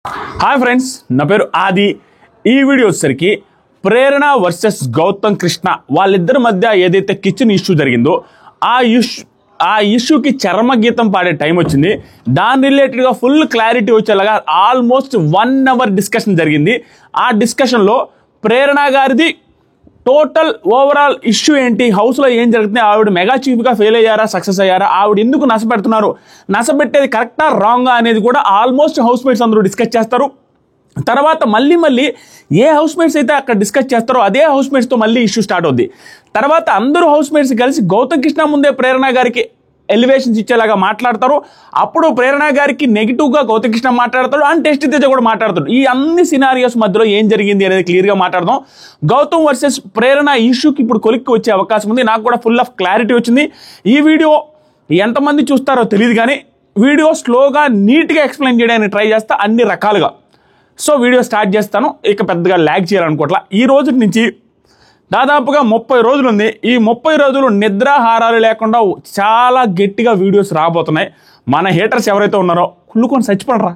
Hi friends, నా పేరు ఆది. ఈ వీడియో వచ్చేసరికి ప్రేరణ వర్సెస్ గౌతమ్ కృష్ణ వాళ్ళిద్దరి మధ్య ఏదైతే కిచెన్ ఇష్యూ జరిగిందో ఆ ఇష్యూకి చర్మగీతం పాడే టైం వచ్చింది. దాని రిలేటెడ్గా ఫుల్ క్లారిటీ వచ్చేలాగా ఆల్మోస్ట్ 1 అవర్ డిస్కషన్ జరిగింది. ఆ డిస్కషన్లో ప్రేరణ గారిది టోటల్ ఓవరాల్ ఇష్యూ ఏంటి, హౌస్లో ఏం జరుగుతుంది, ఆవిడ మెగా చీఫ్గా ఫెయిల్ అయ్యారా, సక్సెస్ అయ్యారా, ఆవిడ ఎందుకు నష్టపెడుతున్నారు, నష్టపెట్టేది కరెక్టా రాంగా అనేది కూడా ఆల్మోస్ట్ హౌస్ మేట్స్ అందరూ డిస్కస్ చేస్తారు. తర్వాత మళ్ళీ ఏ హౌస్ మేట్స్ అయితే అక్కడ డిస్కస్ చేస్తారో అదే హౌస్ మేట్స్తో మళ్ళీ ఇష్యూ స్టార్ట్ అవుద్ది. తర్వాత అందరూ హౌస్ మేట్స్ కలిసి గౌతమ్ కృష్ణ ముందే ప్రేరణ గారికి ఎలివేషన్స్ ఇచ్చేలాగా మాట్లాడతారు. అప్పుడు ప్రేరణ గారికి నెగిటివ్గా గౌతమ్ కృష్ణ మాట్లాడతాడు, అండ్ టెస్ట్ తేజ కూడా మాట్లాడతాడు. ఈ అన్ని సినారియోస్ మధ్యలో ఏం జరిగింది అనేది క్లియర్గా మాట్లాడదాం. గౌతమ్ వర్సెస్ ప్రేరణ ఇష్యూకి ఇప్పుడు కొలిక్కి వచ్చే అవకాశం ఉంది. నాకు కూడా ఫుల్ ఆఫ్ క్లారిటీ వచ్చింది. ఈ వీడియో ఎంతమంది చూస్తారో తెలియదు, కానీ వీడియో స్లోగా నీట్గా ఎక్స్ప్లెయిన్ చేయడానికి ట్రై చేస్తా అన్ని రకాలుగా. సో వీడియో స్టార్ట్ చేస్తాను. ఇక పెద్దగా ల్యాగ్ చేయాలనుకోవట్లా. ఈ రోజు నుంచి దాదాపుగా 30 రోజులు ఉంది. ఈ 30 రోజులు నిద్రాహారాలు లేకుండా చాలా గట్టిగా వీడియోస్ రాబోతున్నాయి. మన హేటర్స్ ఎవరైతే ఉన్నారో కుళ్ళుకొని చచ్చిపోండిరా,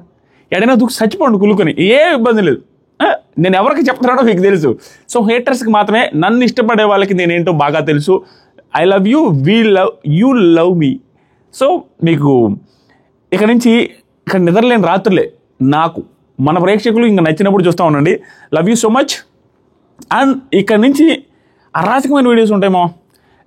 ఎడైనా దూకి చచ్చిపోండి కుళ్ళుకొని, ఏ ఇబ్బంది లేదు. నేను ఎవరికి చెప్తున్నానో మీకు తెలుసు. సో హేటర్స్కి మాత్రమే, నన్ను ఇష్టపడే వాళ్ళకి నేనేంటో బాగా తెలుసు. I love you, you love me. So మీకు ఇక నుంచి ఇక్కడ నిద్రలేని రాత్రులే నాకు, మన ప్రేక్షకులు ఇంకా నచ్చినప్పుడు చూస్తూ ఉండండి. Love you so much. And ఇక్కడ నుంచి అరాచకమైన వీడియోస్ ఉంటాయేమో.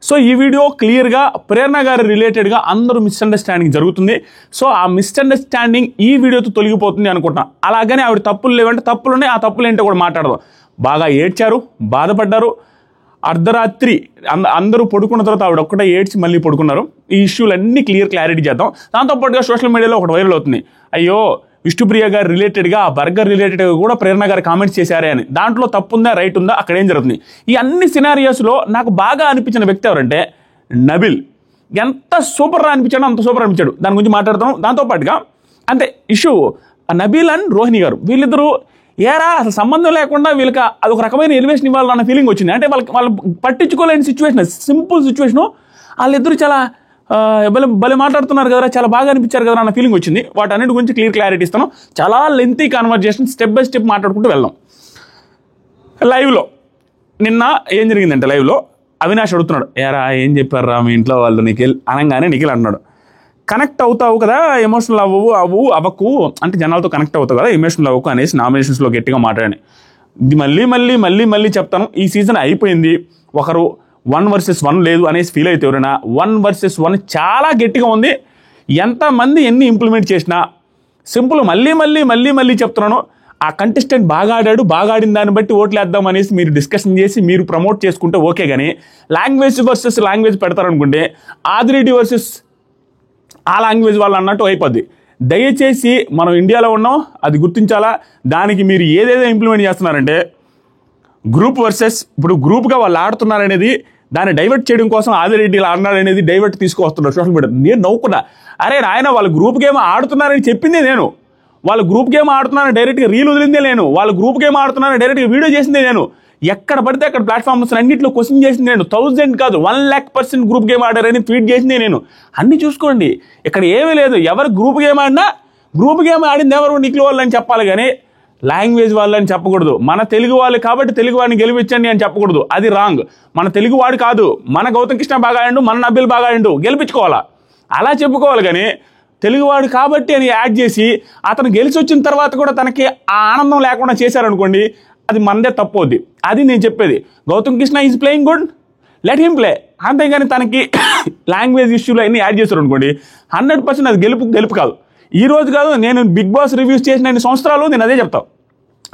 సో ఈ వీడియో క్లియర్గా ప్రేరణ గారి రిలేటెడ్గా అందరూ మిస్అండర్స్టాండింగ్ జరుగుతుంది. సో ఆ మిస్అండర్స్టాండింగ్ ఈ వీడియోతో తొలగిపోతుంది అనుకుంటున్నా. అలాగని ఆవిడ తప్పులు లేవంటే తప్పులు ఉన్నాయి, ఆ తప్పులు ఏంటో కూడా మాట్లాడదాం. బాగా ఏడ్చారు, బాధపడ్డారు. అర్ధరాత్రి అందరూ పడుకున్న తర్వాత ఆవిడ ఒక్కటే ఏడ్చి మళ్ళీ పడుకున్నారు. ఈ ఇష్యూలన్నీ క్లారిటీ చేద్దాం. దాంతోపాటుగా సోషల్ మీడియాలో ఒకటి వైరల్ అవుతుంది, అయ్యో విష్ణుప్రియ గారి రిలేటెడ్గా ఆ బర్గర్ రిలేటెడ్గా కూడా ప్రేరణ గారు కామెంట్స్ చేశారే అని. దాంట్లో తప్పు ఉందా రైట్ ఉందా, అక్కడ ఏం జరుగుతుంది? ఈ అన్ని సినారియోస్లో నాకు బాగా అనిపించిన వ్యక్తి ఎవరంటే నబిల్. ఎంత సూపర్ అనిపించాడో అంత సూపర్ అనిపించాడు. దాని గురించి మాట్లాడుతున్నాం. దాంతోపాటుగా అంటే ఇష్యూ నబిల్ అండ్ రోహిణి గారు, వీళ్ళిద్దరూ ఏరా అసలు సంబంధం లేకుండా వీళ్ళకి అదొక రకమైన ఎలివేషన్ ఇవ్వాలన్న ఫీలింగ్ వచ్చింది. అంటే వాళ్ళు పట్టించుకోలేని సిచ్యువేషన్, సింపుల్ సిచ్యువేషను. వాళ్ళిద్దరూ చాలా భలే మాట్లాడుతున్నారు కదా, చాలా బాగా అనిపించారు కదా అన్న ఫీలింగ్ వచ్చింది. వాటన్నిటి గురించి క్లారిటీ ఇస్తాను. చాలా lengthy conversation, step by step మాట్లాడుకుంటూ వెళ్దాం. లైవ్లో నిన్న ఏం జరిగిందంటే, లైవ్లో అవినాష్ అడుగుతున్నాడు, ఏరా ఏం చెప్పారా మీ ఇంట్లో వాళ్ళు నిఖిల్ అనగానే నిఖిల్ అంటున్నాడు, కనెక్ట్ అవుతావు కదా, ఎమోషనల్ అవ్వకు అంటే జనాలతో కనెక్ట్ అవుతావు కదా, ఎమోషనల్ అవ్వకు అనేసి నామినేషన్స్లో గట్టిగా మాట్లాడాను. ఇది మళ్ళీ చెప్తాను. ఈ సీజన్ అయిపోయింది. ఒకరు 1 vs 1 లేదు అనేసి ఫీల్ అయితే ఎవరైనా, 1 vs 1 చాలా గట్టిగా ఉంది. ఎంతమంది ఎన్ని ఇంప్లిమెంట్ చేసినా సింపుల్ మళ్ళీ చెప్తున్నాను, ఆ కంటెస్టెంట్ బాగా ఆడిన దాన్ని బట్టి ఓట్లు వేద్దాం అనేసి మీరు డిస్కషన్ చేసి మీరు ప్రమోట్ చేసుకుంటే ఓకే. కానీ లాంగ్వేజ్ వర్సెస్ లాంగ్వేజ్ పెడతారనుకుంటే ఆదిరెడ్డి వర్సెస్ ఆ లాంగ్వేజ్ వాళ్ళు అన్నట్టు అయిపోద్ది. దయచేసి మనం ఇండియాలో ఉన్నాం, అది గుర్తించాలా. దానికి మీరు ఏదేదో ఇంప్లిమెంట్ చేస్తున్నారంటే గ్రూప్ వర్సెస్, ఇప్పుడు గ్రూప్గా వాళ్ళు ఆడుతున్నారనేది దాన్ని డైవర్ట్ చేయడం కోసం ఆదిరెడ్డి ఇలా అన్నారనేది డైవర్ట్ తీసుకొస్తున్నారు సోషల్ మీడియా. నేను నవ్వుకున్నా, అరే నాయన వాళ్ళు గ్రూప్ గేమ్ ఆడుతున్నారని చెప్పిందే నేను, వాళ్ళు గ్రూప్ గేమ్ ఆడుతున్నారని డైరెక్ట్గా రీల్ వదిలిందే నేను, వాళ్ళు గ్రూప్ గేమ్ ఆడుతున్నారని డైరెక్ట్గా వీడియో చేసిందే నేను, ఎక్కడ పడితే అక్కడ ప్లాట్ఫామ్స్ అన్నింటిలో క్వశ్చన్ చేసింది నేను, 1000 కాదు 1,00,000% గ్రూప్ గేమ్ ఆడారని ట్వీట్ చేసిందే నేను. అన్నీ చూసుకోండి, ఇక్కడ ఏమీ లేదు. ఎవరు గ్రూప్ గేమ్ ఆడినా గ్రూప్ గేమ్ ఆడింది ఎవరు నిఖిల్ వాళ్ళు అని చెప్పాలి, కానీ లాంగ్వేజ్ వాళ్ళని చెప్పకూడదు. మన తెలుగు వాళ్ళు కాబట్టి తెలుగు వాడిని గెలిపించండి అని చెప్పకూడదు, అది రాంగ్. మన తెలుగు వాడు కాదు, మన గౌతమ్ కృష్ణ బాగా ఆడిండు, మన నబిల్ బాగా ఆడిండు, గెలిపించుకోవాలా, అలా చెప్పుకోవాలి. కానీ తెలుగువాడు కాబట్టి అని యాడ్ చేసి అతను గెలిచి వచ్చిన తర్వాత కూడా తనకి ఆ ఆనందం లేకుండా చేశారనుకోండి, అది మనదే తప్పవుద్ది. అది నేను చెప్పేది. Gautam Krishna is playing good, let him play. అంతేగాని తనకి లాంగ్వేజ్ ఇష్యూలో అన్నీ యాడ్ చేశారు అనుకోండి, 100% అది గెలుపు కాదు. ఈ రోజు కాదు, నేను బిగ్ బాస్ రివ్యూస్ చేసిన 2 సంవత్సరాలు నేను అదే చెప్తాను.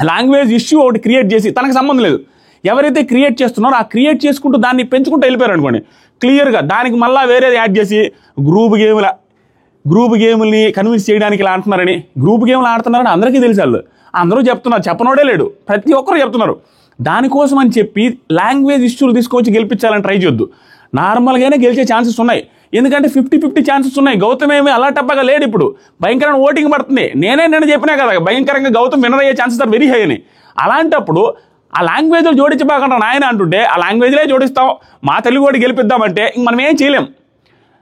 లాంగ్వేజ్ ఇష్యూ ఒకటి క్రియేట్ చేసి తనకు సంబంధం లేదు, ఎవరైతే క్రియేట్ చేస్తున్నారో ఆ క్రియేట్ చేసుకుంటూ దాన్ని పెంచుకుంటూ వెళ్ళిపోయారు అనుకోండి, క్లియర్గా దానికి మళ్ళీ వేరేది యాడ్ చేసి గ్రూప్ గేముల్ని కన్విన్స్ చేయడానికి ఇలా అంటున్నారని, గ్రూప్ గేమ్లు ఆడుతున్నారని అందరికీ తెలిసి వాళ్ళు అందరూ చెప్తున్నారు, చెప్పనోడే లేడు, ప్రతి ఒక్కరు చెప్తున్నారు. దానికోసం అని చెప్పి లాంగ్వేజ్ ఇష్యూలు తీసుకొచ్చి గెలిపించాలని ట్రై చేయొద్దు. నార్మల్గానే గెలిచే ఛాన్సెస్ ఉన్నాయి, ఎందుకంటే 50-50 ఛాన్సెస్ ఉన్నాయి. గౌతమ్ ఏమి అలా టప్పగా లేడు, ఇప్పుడు భయంకరమైన ఓటింగ్ పడుతుంది. నేను చెప్పినా కదా, భయంకరంగా గౌతమ్ విన్నర్ అయ్యే ఛాన్సెస్ ఆర్ వెరీ హై అని. అలాంటప్పుడు ఆ లాంగ్వేజ్లో జోడించబాకుండా నాయన అంటుంటే ఆ లాంగ్వేజ్లే జోడిస్తాం, మా తెలుగు వాడి గెలిపిద్దామంటే ఇంక మనం ఏం చేయలేం.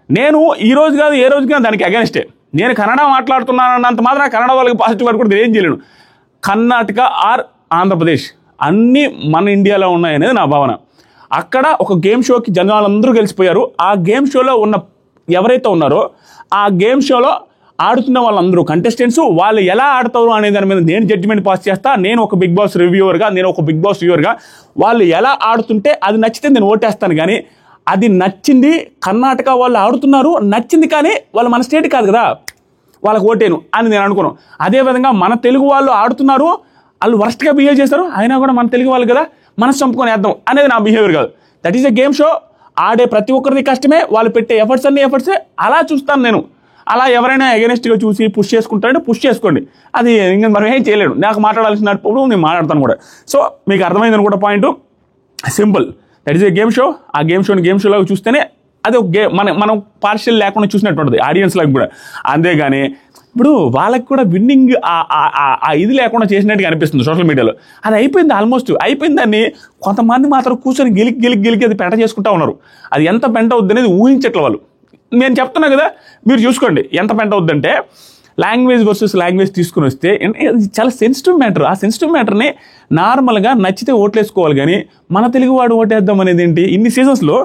నేను ఈ రోజు కాదు ఏ రోజుకైనా దానికి అగెన్స్టే. నేను కన్నడ మాట్లాడుతున్నానంత మాత్రం కన్నడ వాళ్ళకి పాజిటివ్ వర్డ్ కూడా ఏం చేయలేను. కర్ణాటక ఆర్ ఆంధ్రప్రదేశ్ అన్నీ మన ఇండియాలో ఉన్నాయనేది నా భావన. అక్కడ ఒక గేమ్ షోకి జనాలందరూ గెలిచిపోయారు. ఆ గేమ్ షోలో ఉన్న ఎవరైతే ఉన్నారో ఆ గేమ్ షోలో ఆడుతున్న వాళ్ళందరూ కంటెస్టెంట్స్ వాళ్ళు ఎలా ఆడతారు అనే దాని మీద నేను జడ్జిమెంట్ పాస్ చేస్తా. నేను ఒక బిగ్ బాస్ వ్యూవర్గా వాళ్ళు ఎలా ఆడుతుంటే అది నచ్చితే నేను ఓటేస్తాను. కానీ అది నచ్చింది కర్ణాటక వాళ్ళు ఆడుతున్నారు, నచ్చింది కానీ వాళ్ళు మన స్టేట్ కాదు కదా, వాళ్ళకి ఓటేను అని నేను అనుకోను. అదేవిధంగా మన తెలుగు వాళ్ళు ఆడుతున్నారు, వాళ్ళు వర్స్ట్గా బిహేవ్ చేస్తారు, అయినా కూడా మన తెలుగు వాళ్ళు కదా మనసు చంపుకొని వేద్దాం అనేది నా బిహేవియర్ కాదు. That is a game show. ఆడే ప్రతి ఒక్కరిది కష్టమే, వాళ్ళు పెట్టే ఎఫర్ట్సే అలా చూస్తాను నేను. అలా ఎవరైనా ఎగెనిస్ట్గా చూసి పుష్ చేసుకుంటారంటే పుష్ చేసుకోండి, అది ఇంకా మనం ఏం చేయలేడు. నాకు మాట్లాడాల్సినప్పుడు నేను మాట్లాడతాను కూడా. సో మీకు అర్థమైందని కూడా point simple. That is a game show. ఆ గేమ్ షోలాగా చూస్తేనే అది ఒక గేమ్ మనం పార్షియల్ లేకుండా చూసినట్టు ఉంటుంది ఆడియన్స్ లాగా కూడా. అంతేగాని ఇప్పుడు వాళ్ళకి కూడా విన్నింగ్ ఆ ఇది లేకుండా చేసినట్టుగా అనిపిస్తుంది సోషల్ మీడియాలో. అది అయిపోయింది, ఆల్మోస్ట్ అయిపోయిందని కొంతమంది మాత్రం కూర్చొని గెలికి అది పెంట చేసుకుంటా ఉన్నారు. అది ఎంత పెంట అవుద్ది అనేది ఊహించట్ల వాళ్ళు. నేను చెప్తున్నా కదా, మీరు చూసుకోండి ఎంత పెంట అవుద్దంటే లాంగ్వేజ్ వర్సెస్ లాంగ్వేజ్ తీసుకుని వస్తే చాలా సెన్సిటివ్ మ్యాటర్. ఆ సెన్సిటివ్ మ్యాటర్ని నార్మల్గా నచ్చితే ఓట్లేసుకోవాలి, కానీ మన తెలుగువాడు ఓటేద్దాం అనేది ఏంటి? ఇన్ని సీజన్స్లో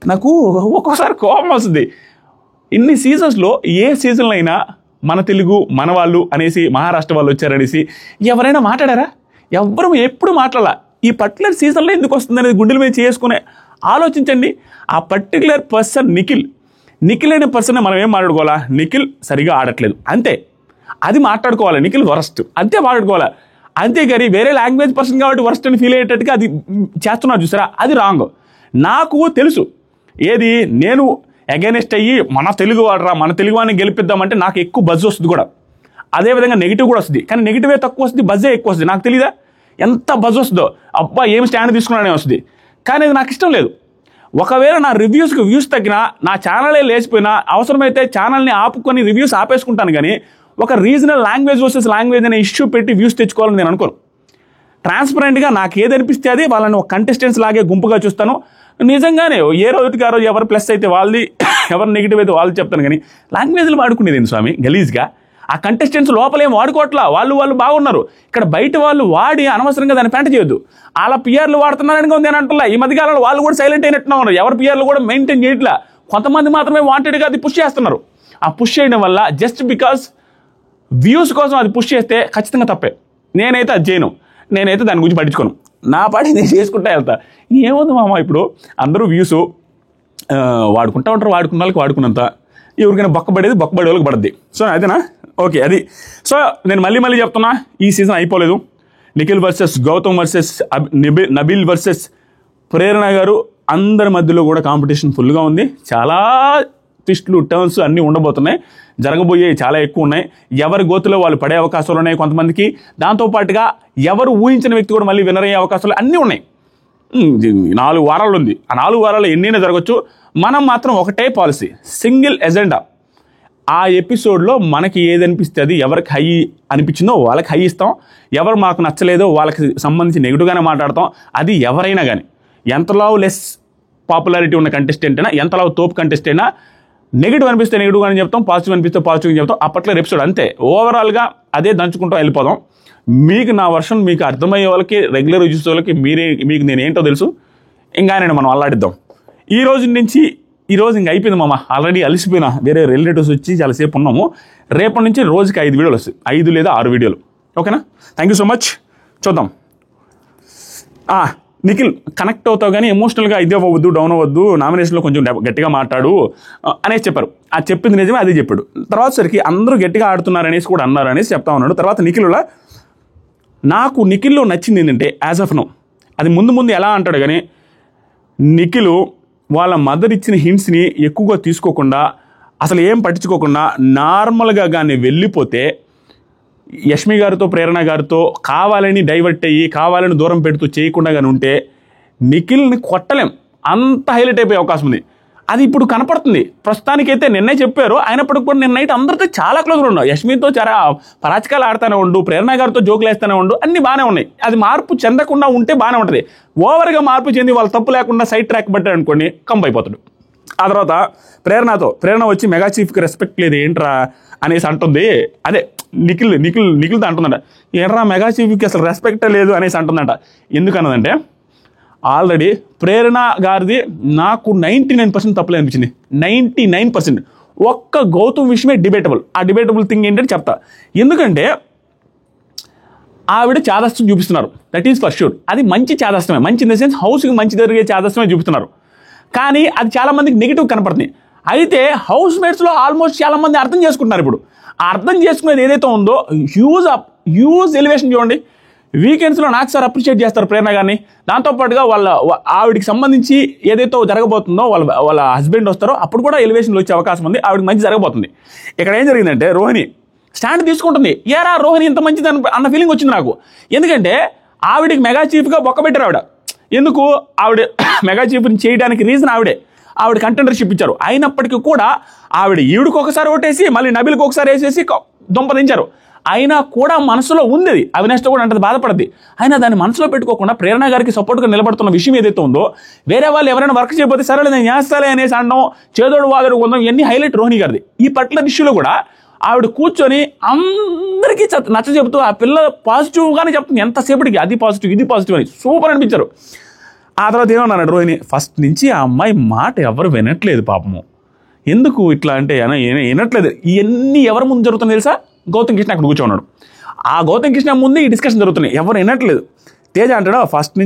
నాకు ఒక్కోసారి కోపం వస్తుంది. ఇన్ని సీజన్స్లో ఏ సీజన్లో అయినా మన తెలుగు మన వాళ్ళు అనేసి మహారాష్ట్ర వాళ్ళు వచ్చారనేసి ఎవరైనా మాట్లాడారా? ఎవ్వరూ ఎప్పుడు మాట్లాడాల. ఈ పర్టికులర్ సీజన్లో ఎందుకు వస్తుంది అనేది గుండెల మీద చేసుకునే ఆలోచించండి. ఆ పర్టికులర్ పర్సన్ నిఖిల్ అనే పర్సన్ మనం ఏం మాట్లాడుకోవాలా? నిఖిల్ సరిగా ఆడట్లేదు అంతే, అది మాట్లాడుకోవాలి. నిఖిల్ వరస్ట్ అంతే మాట్లాడుకోవాలా. అంతేగాని వేరే లాంగ్వేజ్ పర్సన్ కాబట్టి వరస్ట్ అని ఫీల్ అయ్యేటట్టుగా అది చేస్తున్నారు చూసారా, అది రాంగ్. నాకు తెలుసు ఏది నేను అగైనెస్ట్ అయ్యి మన తెలుగు వాడిని గెలిపిద్దామంటే నాకు ఎక్కువ బజ్ వస్తుంది కూడా, అదేవిధంగా నెగిటివ్ కూడా వస్తుంది. కానీ నెగిటివే తక్కువ వస్తుంది, బజ్జే ఎక్కువ వస్తుంది. నాకు తెలీదా ఎంత బజ్ వస్తుందో? అబ్బా ఏం స్టాండ్ తీసుకున్నానే వస్తుంది. కానీ అది నాకు ఇష్టం లేదు. ఒకవేళ నా రివ్యూస్కి వ్యూస్ తగ్గినా, నా ఛానలే లేచిపోయినా, అవసరమైతే ఛానల్ని ఆపుకొని రివ్యూస్ ఆపేసుకుంటాను. కానీ ఒక రీజనల్ లాంగ్వేజ్ వర్సెస్ లాంగ్వేజ్ అనే ఇష్యూ పెట్టి వ్యూస్ తెచ్చుకోవాలని నేను అనుకోను. ట్రాన్స్పరెంట్గా నాకు ఏది అనిపిస్తే అది వాళ్ళని ఒక కంటెస్టెంట్స్ లాగే గుంపుగా చూస్తాను. నిజంగానే ఏ రోజుకి ఆ రోజు ఎవరు ప్లస్ అయితే వాళ్ళది, ఎవరు నెగిటివ్ అయితే వాళ్ళు చెప్తాను. కానీ లాంగ్వేజ్లు వాడుకునేది స్వామి గలీజ్గా. ఆ కంటెస్టెంట్స్ లోపలేం వాడుకోవట్లా, వాళ్ళు బాగున్నారు. ఇక్కడ బయట వాళ్ళు వాడి అనవసరంగా దాన్ని పెంట చేయొద్దు. వాళ్ళ పిఆర్లు వాడుతున్నారని ఉంది అని అంటున్నా. ఈ మధ్యకాలంలో వాళ్ళు కూడా సైలెంట్ అయినట్టున్నా ఉన్నారు. ఎవరి పిఆర్లు కూడా మెయింటైన్ చేయట్లా. కొంతమంది మాత్రమే వాంటెడ్గా అది పుష్ చేస్తున్నారు. ఆ పుష్ చేయడం వల్ల జస్ట్ బికాస్ వ్యూస్ కోసం అది పుష్ చేస్తే ఖచ్చితంగా తప్పే. నేనైతే అది చేయను, నేనైతే దాని గురించి పట్టించుకోను. నా పాటి నేను చేసుకుంటా వెళ్తా. ఏముంది మామ, ఇప్పుడు అందరూ వ్యూస్ వాడుకుంటా ఉంటారు, వాడుకున్న వాళ్ళకి వాడుకున్నంత, ఎవరికైనా బొక్కబడే వాళ్ళకి పడుద్ది. సో అదేనా ఓకే అది. సో నేను మళ్ళీ చెప్తున్నా, ఈ సీజన్ అయిపోలేదు. Nikhil versus Gautam versus Nabeel versus Prerana గారు అందరి మధ్యలో కూడా కాంపిటీషన్ ఫుల్గా ఉంది. చాలా ట్విస్టులు టర్న్స్ అన్నీ ఉండబోతున్నాయి, జరగబోయేవి చాలా ఎక్కువ ఉన్నాయి. ఎవరి గోతులో వాళ్ళు పడే అవకాశాలు ఉన్నాయి కొంతమందికి. దాంతోపాటుగా ఎవరు ఊహించిన వ్యక్తి కూడా మళ్ళీ వినర్ అయ్యే అవకాశాలు అన్నీ ఉన్నాయి. 4 వారాలు ఉంది. ఆ 4 వారాలు ఎన్నైనా జరగచ్చు. మనం మాత్రం ఒకటే పాలసీ, సింగిల్ ఎజెండా. ఆ ఎపిసోడ్లో మనకి ఏది అనిపిస్తే అది, ఎవరికి హై అనిపించిందో వాళ్ళకి హై ఇస్తాం, ఎవరు మాకు నచ్చలేదో వాళ్ళకి సంబంధించి నెగిటివ్గానే మాట్లాడతాం. అది ఎవరైనా కానీ, ఎంతలో లెస్ పాపులారిటీ ఉన్న కంటెస్టెంట్ అయినా, ఎంతలో తోపు కంటెస్టెంట్ అయినా, నెగిటివ్ అనిపిస్తే నెగిటివ్గా అని చెప్తాం, పాజిటివ్ అనిపిస్తే పాజిటివ్గా చెప్తాం. అప్పట్లో ఎపిసోడ్ అంతే. ఓవరాల్గా అదే దంచుకుంటూ వెళ్ళిపోదాం. మీకు నా వర్షన్ మీకు అర్థమయ్యే వాళ్ళకి, రెగ్యులర్ యూజ్ వాళ్ళకి మీకు నేను ఏంటో తెలుసు. ఇంకా నేను మనం అల్లాడిద్దాం. ఈ రోజు ఇంక అయిపోయింది మామ. ఆల్రెడీ అలసిపోయినా, వేరే రిలేటివ్స్ వచ్చి చాలాసేపు ఉన్నాము. రేపటి నుంచి రోజుకి 5 వీడియోలు వస్తాయి, 5 లేదా 6 వీడియోలు. ఓకేనా? Thank you so much. చూద్దాం. నిఖిల్ కనెక్ట్ అవుతావు కానీ ఎమోషనల్గా ఇది అవ్వద్దు, డౌన్ అవ్వద్దు, నామినేషన్లో కొంచెం గట్టిగా మాట్లాడు అనేసి చెప్పారు. అది చెప్పింది నిజమే, అదే చెప్పాడు. తర్వాత సరికి అందరూ గట్టిగా ఆడుతున్నారనేసి కూడా అన్నారు అనేసి చెప్తా ఉన్నాడు. తర్వాత నిఖిల్లో నచ్చింది ఏంటంటే, యాజ్ ఆఫ్ నో, అది ముందు ఎలా అంటాడు కానీ, నిఖిల్ వాళ్ళ మదర్ ఇచ్చిన హింట్స్ని ఎక్కువగా తీసుకోకుండా, అసలు ఏం పట్టించుకోకుండా నార్మల్గా కానీ వెళ్ళిపోతే, యష్మి గారితో ప్రేరణ గారితో కావాలని డైవర్ట్ అయ్యి, కావాలని దూరం పెడుతూ చేయకుండా కానీ ఉంటే నిఖిల్ని కొట్టలేం, అంత హైలైట్ అయిపోయే అవకాశం ఉంది. అది ఇప్పుడు కనపడుతుంది. ప్రస్తుతానికైతే నిన్నే చెప్పారు, అయినప్పటికి కూడా నిన్న నైట్ అందరితో చాలా క్లోజ్గా ఉన్నావు. యష్మితో చాలా పరాచకాలు ఆడుతూనే ఉండు, ప్రేరణ గారితో జోకులు వేస్తూనే ఉండు, అన్నీ బాగానే ఉన్నాయి. అది మార్పు చెందకుండా ఉంటే బాగానే ఉంటుంది. ఓవర్గా మార్పు చెంది వాళ్ళు తప్పు లేకుండా సైడ్ ట్రాక్ పట్టాడు అనుకోండి, కంప్ అయిపోతాడు. ఆ తర్వాత ప్రేరణ వచ్చి మెగా చీఫ్కి రెస్పెక్ట్ లేదు ఏంట్రా అనేసి అంటుంది. అదే నిఖిల్తో అంటుందంట, ఏంట్రా మెగా చీఫ్కి అసలు రెస్పెక్టే లేదు అనేసి అంటుందంట. ఎందుకన్నదంటే ఆల్రెడీ ప్రేరణ గారిది నాకు 99% తప్పులే అనిపించింది. 99%. ఒక్క గౌతమ్ విషయమే డిబేటబుల్. ఆ డిబేటబుల్ థింగ్ ఏంటంటే చెప్తా. ఎందుకంటే ఆవిడ చాదస్తం చూపిస్తున్నారు, దట్ ఈస్ ఫర్ షూర్. అది మంచి చాదస్తమే, మంచి ఇన్ ద సెన్స్ హౌస్కి మంచి జరిగే చాదస్తమే చూపిస్తున్నారు. కానీ అది చాలామందికి నెగిటివ్ కనపడుతుంది. అయితే హౌస్ మేట్స్లో ఆల్మోస్ట్ చాలామంది అర్థం చేసుకుంటున్నారు. ఇప్పుడు అర్థం చేసుకునేది ఏదైతే ఉందో హ్యూజ్ ఎలివేషన్ చూడండి. వీకెండ్స్లో నాకు సార్ అప్రిషియేట్ చేస్తారు ప్రేరణ గారిని. దాంతోపాటుగా ఆవిడికి సంబంధించి ఏదైతే జరగబోతుందో వాళ్ళ హస్బెండ్ వస్తారో అప్పుడు కూడా ఎలివేషన్లు వచ్చే అవకాశం ఉంది. ఆవిడకి మంచి జరగబోతుంది. ఇక్కడ ఏం జరిగిందంటే రోహిణి స్టాండ్ తీసుకుంటుంది. ఏరా రోహిణి ఇంత మంచిది అన్న ఫీలింగ్ వచ్చింది నాకు. ఎందుకంటే ఆవిడికి మెగా చీఫ్గా బొక్కబెట్టారు ఆవిడ. ఎందుకు ఆవిడ మెగా చీఫ్ని చేయడానికి రీజన్ ఆవిడ కంటెండర్షిప్ ఇచ్చారు. అయినప్పటికీ కూడా ఈవిడికి ఒకసారి ఓటేసి మళ్ళీ నబిల్కి ఒకసారి వేసేసి దొంపదించారు. అయినా కూడా మనసులో ఉంది అది. అవినాష్తో కూడా అంటే బాధపడద్ది. అయినా దాన్ని మనసులో పెట్టుకోకుండా ప్రేరణ గారికి సపోర్ట్గా నిలబడుతున్న విషయం ఏదైతే ఉందో, వేరే వాళ్ళు ఎవరైనా వర్క్ చేయకపోతే సరే నేను చేస్తాలే అనేసి అనడం, చేదోడు వాదోడు కొందాం, ఇవన్నీ హైలైట్ రోహిణి గారిది. ఈ పర్టికులర్ ఇష్యూలో కూడా ఆవిడ కూర్చొని అందరికీ నచ్చ చెబుతూ ఆ పిల్ల పాజిటివ్గానే చెప్తుంది. ఎంతసేపటికి అది పాజిటివ్ ఇది పాజిటివ్ అని సూపర్ అనిపించారు. ఆ తర్వాత ఏమన్నాడు రోహిణి, ఫస్ట్ నుంచి ఆ అమ్మాయి మాట ఎవరు వినట్లేదు పాపము. ఎందుకు ఇట్లా అంటే వినట్లేదు. ఇవన్నీ ఎవరి ముందు జరుగుతుంది తెలుసా? గౌతమ్ కృష్ణ అక్కడ కూర్చోన్నాడు. ఆ గౌతమ్ కృష్ణ ముందు ఈ డిస్కషన్ జరుగుతున్నాయి. ఎవరు వినట్లేదు. తేజ అంటాడు ఫస్ట్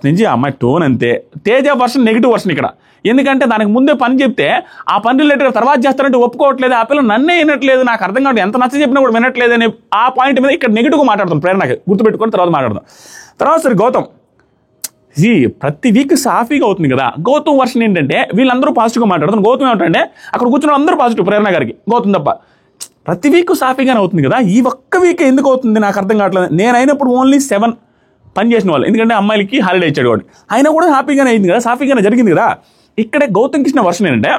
నుంచి ఆ అమ్మాయి టోన్ అంతే. తేజ వర్షన్ నెగిటివ్ వర్షన్ ఇక్కడ. ఎందుకంటే దానికి ముందే పని చెప్తే ఆ పని రిలేటెడ్గా తర్వాత చేస్తారంటే ఒప్పుకోవట్లేదు. ఆ పిల్ల నన్నే వినట్లేదు, నాకు అర్థం కాదు, ఎంత నచ్చ చెప్పినా కూడా వినట్లేదు అనే ఆ పాయింట్ మీద ఇక్కడ నెగిటివ్గా మాట్లాడుతాం. ప్రేరణకి గుర్తుపెట్టుకొని తర్వాత మాట్లాడదాం. తర్వాత సరే గౌతమ్ ప్రతి వీక్ సాఫీగా అవుతుంది కదా. గౌతమ్ వర్షన్ ఏంటంటే వీళ్ళందరూ పాజిటివ్గా మాట్లాడుతారు. గౌతమ్ ఏమిటంటే అక్కడ కూర్చున్న అందరూ పాజిటివ్, ప్రేరణ గారికి గౌతమ్ తప్ప. ప్రతి వీక్ సాఫీగానే అవుతుంది కదా, ఈ ఒక్క వీక్ ఎందుకు అవుతుంది నాకు అర్థం కావట్లేదు. నేను అయినప్పుడు ఓన్లీ 7 పని చేసిన వాళ్ళు, ఎందుకంటే అమ్మాయిలకి హాలిడే ఇచ్చాడు వాడు. అయినా కూడా హ్యాపీగానే అయింది కదా, సాఫీగానే జరిగింది కదా. ఇక్కడే గౌతమ్ కృష్ణ వర్షన్ ఏంటంటే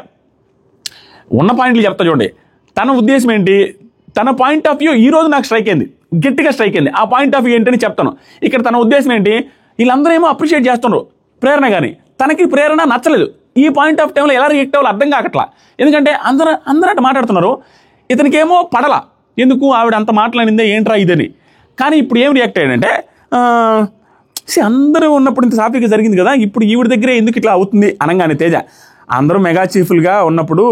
ఉన్న పాయింట్లు చెప్తా చూడండి. తన ఉద్దేశం ఏంటి, తన పాయింట్ ఆఫ్ వ్యూ ఈ రోజు నాకు స్ట్రైక్ అయింది, గట్టిగా స్ట్రైక్ అయింది. ఆ పాయింట్ ఆఫ్ వ్యూ ఏంటని చెప్తాను. ఇక్కడ తన ఉద్దేశం ఏంటి, వీళ్ళందరూ ఏమో అప్రిషియేట్ చేస్తున్నారు ప్రేరణ కానీ, తనకి ప్రేరణ నచ్చలేదు. ఈ పాయింట్ ఆఫ్ టైంలో ఎలా రియాక్ట్ అవ్వాలో అర్థం కాకట్లా. ఎందుకంటే అందరూ అటు మాట్లాడుతున్నారు, ఇతనికేమో పడలా. ఎందుకు ఆవిడ అంత మాట్లాడిందే ఏంట్రా ఇదని. కానీ ఇప్పుడు ఏం రియాక్ట్ అయ్యాడంటే అందరూ ఉన్నప్పుడు ఇంత సాఫీగా జరిగింది కదా, ఇప్పుడు ఈవిడ దగ్గరే ఎందుకు ఇట్లా అవుతుంది అనగానే తేజ అందరూ మెగా చీఫ్లుగా ఉన్నప్పుడు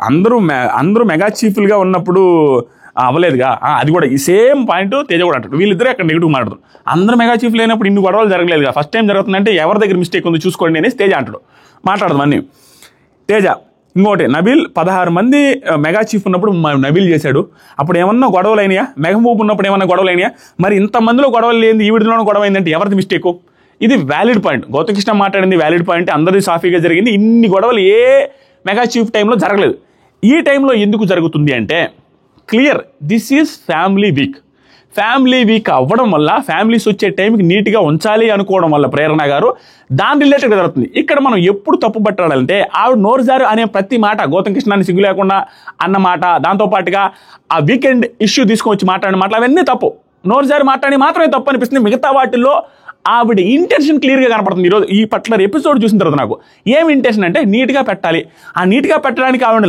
అందరూ మెగా చీఫ్లుగా ఉన్నప్పుడు అవ్వలేదుగా. అది కూడా ఈ సేమ్ పాయింట్ తేజ కూడా అంటాడు. వీళ్ళిద్దరే అక్కడ నెగిటివ్ మాట్లాడతారు. అందరూ మెగా చీఫ్ లేనప్పుడు ఇన్ని గొడవలు జరగలేదుగా, ఫస్ట్ టైం జరుగుతుందంటే ఎవరి దగ్గర మిస్టేక్ ఉంది చూసుకోండి అనేసి తేజ అంటాడు. మాట్లాడదాం అన్నీ తేజ. ఇంకోటి నబీల్ 16 మంది మెగా చీఫ్ ఉన్నప్పుడు నబీల్ చేశాడు. అప్పుడు ఏమన్నా గొడవలు అయినాయా? మెహబూబ్ ఉన్నప్పుడు ఏమన్నా గొడవలు అయినాయా? మరి ఇంతమందిలో గొడవలు లేని ఈవిడిలోనూ గొడవ అయిందంటే ఎవరిది మిస్టేకు? ఇది వ్యాలిడ్ పాయింట్. గౌతమ్ కృష్ణ మాట్లాడింది వ్యాలిడ్ పాయింట్. అందరిది సాఫీగా జరిగింది. ఇన్ని గొడవలు ఏ మెగా చీఫ్ టైంలో జరగలేదు. ఈ టైంలో ఎందుకు జరుగుతుంది అంటే clear, this is family week అవ్వడం వల్ల, ఫ్యామిలీస్ వచ్చే టైంకి నీట్గా ఉంచాలి అనుకోవడం వల్ల ప్రేరణ గారు దాని రిలేటెడ్గా జరుగుతుంది. ఇక్కడ మనం ఎప్పుడు తప్పు పట్టాలంటే ఆవిడ నోరుజారు అనే ప్రతి మాట, గౌతమ్ కృష్ణాన్ని సిగ్గు లేకుండా అన్న మాట, దాంతోపాటుగా ఆ వీకెండ్ ఇష్యూ తీసుకొచ్చి మాట్లాడిన మాటలు అవన్నీ తప్పు. నోరుజారు మాట్లాడి మాత్రమే తప్పు అనిపిస్తుంది. మిగతా వాటిల్లో ఆవిడ ఇంటెన్షన్ క్లియర్గా కనపడుతుంది. ఈరోజు ఈ పర్టికులర్ ఎపిసోడ్ చూసిన తర్వాత నాకు ఏం ఇంటెన్షన్ అంటే నీట్గా పెట్టాలి. ఆ నీట్గా పెట్టడానికి ఆవిడ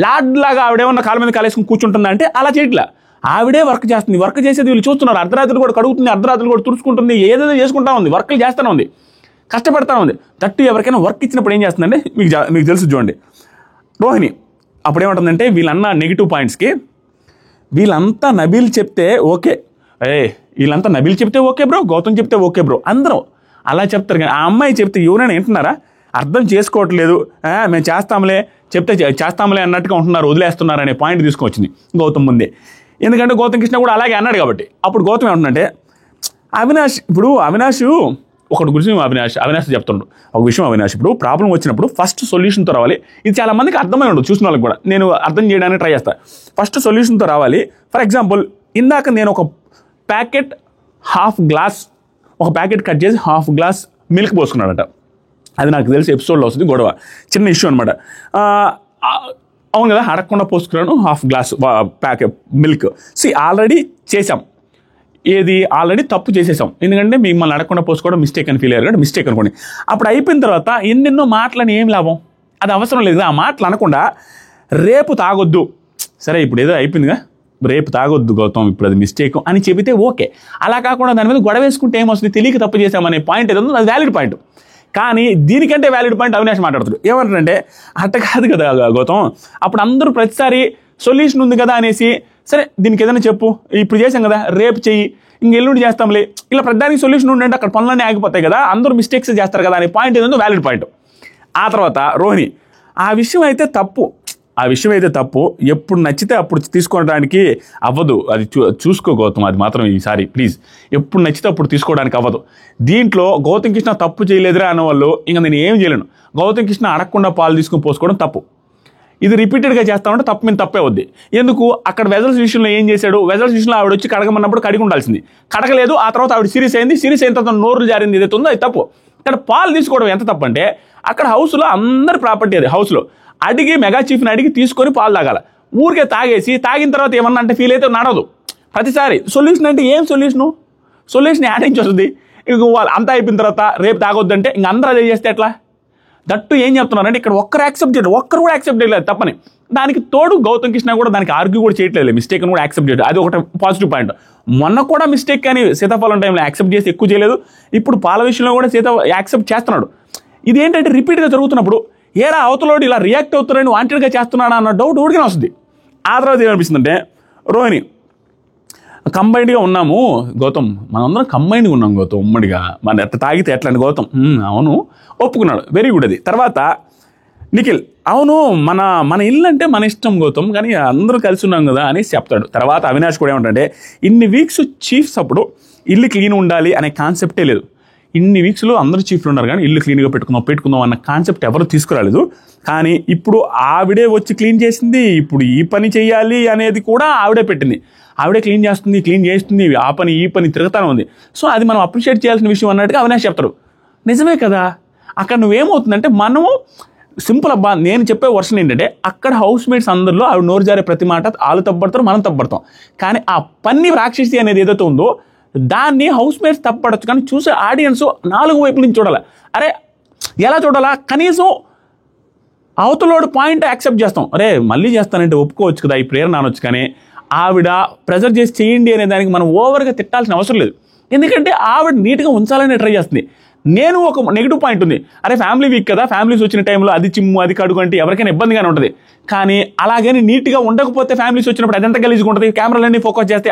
లార్డ్ లాగా ఆవిడేమన్నా కాళ్ళ మీద కాలేసుకుని కూర్చుంటుందంటే అలా చేయట్లా. ఆవిడే వర్క్ చేస్తుంది. వర్క్ చేసేది వీళ్ళు చూస్తున్నారు. అర్ధరాత్రి కూడా కడుగుతుంది, అర్ధరాత్రి కూడా తుడుచుకుంటుంది, ఏదేదో చేసుకుంటా ఉంది, వర్క్లు చేస్తూనే ఉంది, కష్టపడతా ఉంది. తట్టు ఎవరికైనా వర్క్ ఇచ్చినప్పుడు ఏం చేస్తుందంటే మీకు తెలుసు చూడండి. రోహిణి అప్పుడు ఏమంటుందంటే వీళ్ళన్న నెగిటివ్ పాయింట్స్కి వీళ్ళంతా నబీల్ చెప్తే ఓకే, వీళ్ళంతా నబీల్ చెప్తే ఓకే బ్రో, గౌతమ్ చెప్తే ఓకే బ్రో, అందరూ అలా చెప్తారు. కానీ ఆ అమ్మాయి చెప్తే ఎవరైనా వింటున్నారా? అర్థం చేసుకోవట్లేదు. మేము చెప్తే చేస్తాంలే అన్నట్టుగా ఉంటున్నారు, వదిలేస్తున్నారు అనే పాయింట్ తీసుకొచ్చింది గౌతమ్ ముందే. ఎందుకంటే గౌతమ్ కృష్ణ కూడా అలాగే అన్నాడు కాబట్టి. అప్పుడు గౌతమ్ ఏమంటుందంటే అవినాష్ ఒకటి గురించి అవినాష్ చెప్తున్నాడు ఒక విషయం. అవినాష్ ఇప్పుడు ప్రాబ్లం వచ్చినప్పుడు ఫస్ట్ సొల్యూషన్తో రావాలి. ఇది చాలా మందికి అర్థమై ఉండదు, చూసిన వాళ్ళకి కూడా. నేను అర్థం చేయడానికి ట్రై చేస్తాను. ఫస్ట్ సొల్యూషన్తో రావాలి. ఫర్ ఎగ్జాంపుల్ ఇందాక నేను ఒక ప్యాకెట్ కట్ చేసి హాఫ్ గ్లాస్ మిల్క్ పోసుకున్నాడట. అది నాకు తెలిసి ఎపిసోడ్లో వస్తుంది, గొడవ చిన్న ఇష్యూ అనమాట. అవును కదా, అడగకుండా పోసుకున్నాను half glass packet milk. Already చేసాం. ఏది ఆల్రెడీ తప్పు చేసేసాం, ఎందుకంటే మిమ్మల్ని అడగకుండా పోసుకోవడం మిస్టేక్ అని ఫీల్ అయ్యారు కాబట్టి మిస్టేక్ అనుకోండి. అప్పుడు అయిపోయిన తర్వాత ఎన్నెన్నో మాటలని ఏం లాభం, అది అవసరం లేదు. ఆ మాటలు అనకుండా రేపు తాగొద్దు, సరే ఇప్పుడు ఏదో అయిపోయిందిగా, రేపు తాగొద్దు గౌతమ్, ఇప్పుడు అది మిస్టేక్ అని చెబితే ఓకే. అలా కాకుండా దాని మీద గొడవ వేసుకుంటే ఏమొస్తుంది, తెలియక తప్పు చేసామనే పాయింట్ ఏదో అది వ్యాలిడ్ పాయింట్. కానీ దీనికంటే వ్యాలిడ్ పాయింట్ అవినాష్ మాట్లాడుతాడు. ఏమంటారంటే అట్ట కాదు కదా గౌతమ్, అప్పుడు అందరూ ప్రతిసారి సొల్యూషన్ ఉంది కదా అనేసి, సరే దీనికి ఏదైనా చెప్పు, ఇప్పుడు చేసాం కదా రేపు చెయ్యి, ఇంక ఎల్లుండి చేస్తాంలే, ఇలా ప్రతిదానికి సొల్యూషన్ ఉండంటే అక్కడ పనులన్నీ ఆగిపోతాయి కదా, అందరూ మిస్టేక్స్ చేస్తారు కదా అనే పాయింట్ ఏదో వ్యాలిడ్ పాయింట్. ఆ తర్వాత రోహిణి, ఆ విషయం అయితే తప్పు, ఎప్పుడు నచ్చితే అప్పుడు తీసుకోవడానికి అవ్వదు, అది చూసుకో గౌతమ్, అది మాత్రం ఈసారి ప్లీజ్, ఎప్పుడు నచ్చితే అప్పుడు తీసుకోవడానికి అవ్వదు. దీంట్లో గౌతమ్ కృష్ణ తప్పు చేయలేదురా అన్నవాళ్ళు ఇంకా నేను ఏం చేయలేను. గౌతమ్ కృష్ణ అడగకుండా పాలు తీసుకుని పోసుకోవడం తప్పు, ఇది రిపీటెడ్గా చేస్తామంటే తప్పు మీద తప్పే వద్ది. ఎందుకు అక్కడ వెజల్స్ విషయంలో ఏం చేశాడు, వెజల్స్ విషయంలో ఆవిడ వచ్చి కడగమన్నప్పుడు కడిగి ఉండాల్సింది, కడగలేదు. ఆ తర్వాత ఆవిడ సీరియస్ అయిన తర్వాత నోరు జారింది, ఏదైతే ఉందో అది తప్పు. ఇక్కడ పాలు తీసుకోవడం ఎంత తప్పు అంటే, అక్కడ హౌస్లో అందరి ప్రాపర్టీ, అది హౌస్లో అడిగి మెగా చీఫ్ని అడిగి తీసుకొని పాలు తాగాల. ఊరికే తాగేసి తాగిన తర్వాత ఏమన్నా అంటే ఫీల్ అయితే నడదు. ప్రతిసారి సొల్యూషన్ అంటే ఏం సొల్యూషన్ యాడ్ నుంచి వస్తుంది. ఇక వాళ్ళు అంతా అయిపోయిన తర్వాత రేపు తాగొద్దంటే ఇంక అందరూ అదే చేస్తే ఎట్లా? దట్టు ఏం చెప్తున్నారంటే ఇక్కడ ఒక్కరు కూడా యాక్సెప్ట్ చేయలేదు తప్పని. దానికి తోడు గౌతమ్ కృష్ణ కూడా దానికి ఆర్గ్యూ కూడా చేయట్లేదు, మిస్టేక్ అని కూడా యాక్సెప్ట్ చేయలేదు. అది ఒకటి పాజిటివ్ పాయింట్. మొన్న కూడా మిస్టేక్ కానీ సీతాఫలం టైంలో యాక్సెప్ట్ చేసి ఎక్కువ చేయలేదు, ఇప్పుడు పాల విషయంలో కూడా యాక్సెప్ట్ చేస్తున్నాడు. ఇదేంటంటే రిపీట్గా జరుగుతున్నప్పుడు ఏరా అవతలోడు ఇలా రియాక్ట్ అవుతున్నాడని వాంటెడ్గా చేస్తున్నాడా అన్న డౌట్ ఊరికనే వస్తుంది. ఆ తర్వాత ఏమనిపిస్తుందంటే, రోహిణి కంబైన్డ్గా ఉన్నాము గౌతమ్, మనందరం కంబైన్డ్గా ఉన్నాం గౌతమ్, ఉమ్మడిగా మన ఎట్లా తాగితే ఎట్లా అని గౌతమ్ అవును ఒప్పుకున్నాడు, వెరీ గుడ్. అది తర్వాత నిఖిల్, అవును మన ఇల్లు అంటే మన ఇష్టం గౌతమ్, కానీ అందరూ కలిసి ఉన్నాం కదా అని చెప్తాడు. తర్వాత అవినాష్ కూడా ఏమంటే, ఇన్ని వీక్స్ చీఫ్స్ అప్పుడు ఇల్లు క్లీన్ ఉండాలి అనే కాన్సెప్టే లేదు. ఇన్ని వీక్స్లో అందరూ చీఫ్లు ఉన్నారు కానీ ఇల్లు క్లీన్గా పెట్టుకుందాం అన్న కాన్సెప్ట్ ఎవరు తీసుకురాలేదు. కానీ ఇప్పుడు ఆవిడే వచ్చి క్లీన్ చేసింది, ఇప్పుడు ఈ పని చేయాలి అనేది కూడా ఆవిడే పెట్టింది, ఆవిడే క్లీన్ చేస్తుంది, ఆ పని ఈ పని తిరుగుతానే ఉంది. సో అది మనం అప్రిషియేట్ చేయాల్సిన విషయం అన్నట్టుగా అవినాష్ చెప్తారు. నిజమే కదా, అక్కడ నువ్వేమవుతుందంటే మనము సింపుల్ అబ్బా, నేను చెప్పే వర్షన్ ఏంటంటే, అక్కడ హౌస్ మేట్స్ అందరిలో ఆవిడ నోరు జారే ప్రతి మాట వాళ్ళు తప్పడతారు, మనం తప్పడతాం. కానీ ఆ పని రాక్షసి అనేది ఏదైతే ఉందో దాన్ని హౌస్ మేట్స్ తప్పడచ్చు, కానీ చూసే ఆడియన్స్ 4 వైపుల నుంచి చూడాలి. అరే ఎలా చూడాలా, కనీసం అవతలోడు పాయింట్ యాక్సెప్ట్ చేస్తాం, అరే మళ్ళీ చేస్తానంటే ఒప్పుకోవచ్చు కదా, ఈ ప్రేరణ అనొచ్చు. కానీ ఆవిడ ప్రెజర్ చేసి చేయండి అనే దానికి మనం ఓవర్గా తిట్టాల్సిన అవసరం లేదు, ఎందుకంటే ఆవిడ నీట్గా ఉంచాలని ట్రై చేస్తుంది. నేను ఒక నెగిటివ్ పాయింట్ ఉంది, అరే ఫ్యామిలీ వీక్ కదా, ఫ్యామిలీస్ వచ్చిన టైంలో అది చిమ్ము అది కడుగు అంటే ఎవరికైనా ఇబ్బందిగానే ఉంటుంది. కానీ అలాగని నీట్గా ఉండకపోతే ఫ్యామిలీస్ వచ్చినప్పుడు అదెంత గలీజ్గా ఉంటుంది. కెమెరాలన్నీ ఫోకస్ చేస్తే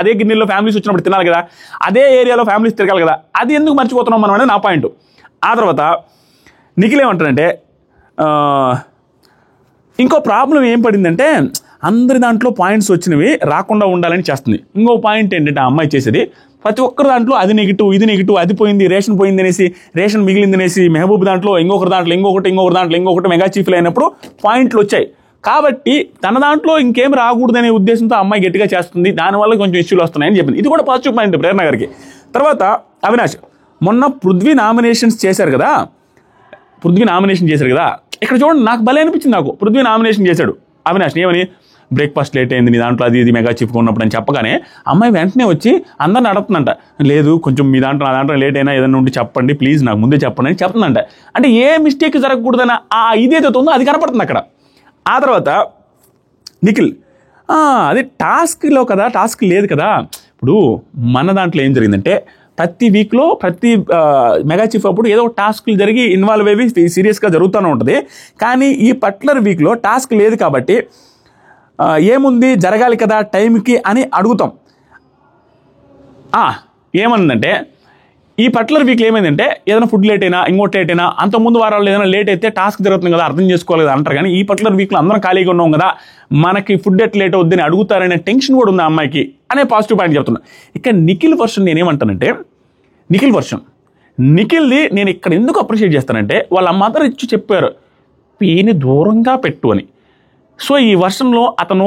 అదే గిన్నెలో ఫ్యామిలీస్ వచ్చినప్పుడు తినాలి కదా, అదే ఏరియాలో ఫ్యామిలీస్ తిరగాలి కదా, అది ఎందుకు మర్చిపోతున్నాం మనం అనేది నా పాయింట్. ఆ తర్వాత నిఖిల్ ఏమంటాడంటే, ఇంకో ప్రాబ్లం ఏం పడిందంటే, అందరి దాంట్లో పాయింట్స్ వచ్చినవి రాకుండా ఉండాలని చేస్తుంది. ఇంకో పాయింట్ ఏంటంటే, ఆ అమ్మాయి చేసేది ప్రతి ఒక్కరి దాంట్లో అది నెగిటివ్ ఇది నెగిటివ్, అది పోయింది, రేషన్ పోయింది అనేసి, రేషన్ మిగిలింది అనేసి, మెహబూబ్ దాంట్లో ఇంకొకరి దాంట్లో ఇంకొకటి మెగా చీఫ్లు అయినప్పుడు పాయింట్లు వచ్చాయి. కాబట్టి తన దాంట్లో ఇంకేం రాకూడదనే ఉద్దేశంతో అమ్మాయి గట్టిగా చేస్తుంది, దానివల్ల కొంచెం ఇష్యూలు వస్తున్నాయని చెప్పింది. ఇది కూడా పాజిటివ్ పాయింట్ ప్రేరణ గారికి. తర్వాత అవినాష్, మొన్న పృథ్వీ నామినేషన్ చేశారు కదా, ఇక్కడ చూడండి నాకు భలే అనిపించింది. నాకు పృథ్వీ నామినేషన్ చేశాడు అవినాష్, ఏమని బ్రేక్ఫాస్ట్ లేట్ అయింది మీ దాంట్లో అది ఇది మెగా చీఫ్గా ఉన్నప్పుడు అని చెప్పగానే అమ్మాయి వెంటనే వచ్చి అందరిని అడుగుతుందంట, లేదు కొంచెం మీ దాంట్లో నా దాంట్లో లేట్ అయినా ఏదైనా ఉండి చెప్పండి ప్లీజ్, నాకు ముందే చెప్పండి అని చెప్తుందంట. అంటే ఏ మిస్టేక్ జరగకూడదని ఆ ఇదేదో ఉందో అది కనపడుతుంది అక్కడ. ఆ తర్వాత నిఖిల్, అది టాస్క్లో కదా, టాస్క్ లేదు కదా. ఇప్పుడు మన దాంట్లో ఏం జరిగిందంటే, ప్రతి వీక్లో ప్రతి మెగా చీఫ్ అప్పుడు ఏదో టాస్క్లు జరిగి ఇన్వాల్వ్ అయ్యి సీరియస్గా జరుగుతూనే ఉంటుంది. కానీ ఈ పర్టికులర్ వీక్లో టాస్క్ లేదు కాబట్టి ఏముంది జరగాలి కదా టైంకి అని అడుగుతాం. ఏమన్నదంటే, ఈ పర్టికులర్ వీక్లో ఏమైందంటే, ఏదైనా ఫుడ్ లేట్ అయినా ఇంకోటి లేట్ అయినా, అంతకుముందు వారాల్లో ఏదైనా లేట్ అయితే టాస్క్ జరుగుతుంది కదా, అర్థం చేసుకోవాలి కదా అంటారు. కానీ ఈ పర్టికులర్ వీక్లో అందరం ఖాళీగా ఉన్నాం కదా, మనకి ఫుడ్ ఎట్ లేట్ అవుద్దని అడుగుతారనే టెన్షన్ కూడా ఉంది ఆ అమ్మాయికి అనే పాజిటివ్ పాయింట్ చెప్తున్నా. ఇక నిఖిల్ వర్షన్ నేనేమంటానంటే, నిఖిల్ది నేను ఇక్కడ ఎందుకు అప్రిషియేట్ చేస్తానంటే, వాళ్ళ మదర్ ఇచ్చి చెప్పారు పీని దూరంగా పెట్టు అని. సో ఈ వర్షంలో అతను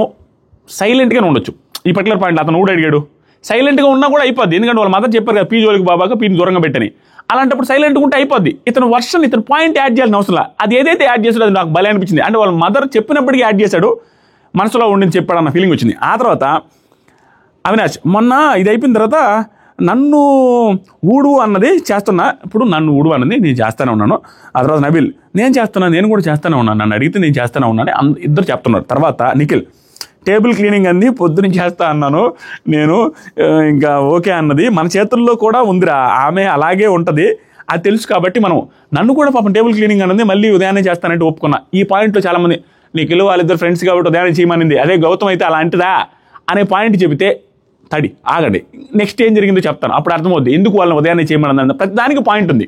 సైలెంట్గానే ఉండొచ్చు. ఈ పర్టికులర్ పాయింట్ అతను కూడా అడిగాడు, సైలెంట్గా ఉన్నా కూడా అయిపోద్ది, ఎందుకంటే వాళ్ళ మదర్ చెప్పారు కదా పీ జోలికి బాబాగా పీని దూరంగా పెట్టని. అలాంటప్పుడు సైలెంట్గా ఉంటే అయిపోద్ది. ఇతను పాయింట్ యాడ్ చేయాల్సిన అవసరం లేదు. అది ఏదైతే యాడ్ చేశాడో అది నాకు భలే అనిపించింది. అంటే వాళ్ళ మదర్ చెప్పినప్పటికీ యాడ్ చేశాడు, మనసులో ఉండి చెప్పాడు అన్న ఫీలింగ్ వచ్చింది. ఆ తర్వాత అవినాష్ మొన్న ఇది అయిపోయిన తర్వాత నన్ను ఊడు అన్నది చేస్తున్నా, ఇప్పుడు నన్ను ఊడు అన్నది నేను చేస్తూనే ఉన్నాను. ఆ తర్వాత నబిల్ నేను చేస్తున్నాను, నేను కూడా చేస్తూనే ఉన్నాను, నన్ను అడిగితే నేను చేస్తూనే ఉన్నాను, ఇద్దరు చెప్తున్నారు. తర్వాత నిఖిల్ టేబుల్ క్లీనింగ్ అంది, పొద్దున చేస్తా అన్నాను నేను, ఇంకా ఓకే అన్నది. మన చేతుల్లో కూడా ఉందిరా, ఆమె అలాగే ఉంటుంది, అది తెలుసు కాబట్టి మనం. నన్ను కూడా పాపం టేబుల్ క్లీనింగ్ అన్నది మళ్ళీ ఉదయాన్నే చేస్తానంటే ఒప్పుకున్నా. ఈ పాయింట్లో చాలామంది నిఖిల్ వాళ్ళిద్దరు ఫ్రెండ్స్ కాబట్టి ఉదయాన్నే చేయమనింది, అదే గౌతమ్ అయితే అలాంటిదా అనే పాయింట్ చెబితే తడి ఆగండి, నెక్స్ట్ ఏం జరిగిందో చెప్తాను, అప్పుడు అర్థమవుద్ది ఎందుకు వాళ్ళని ఉదయాన్నే చేయమని. ప్రతి దానికి పాయింట్ ఉంది.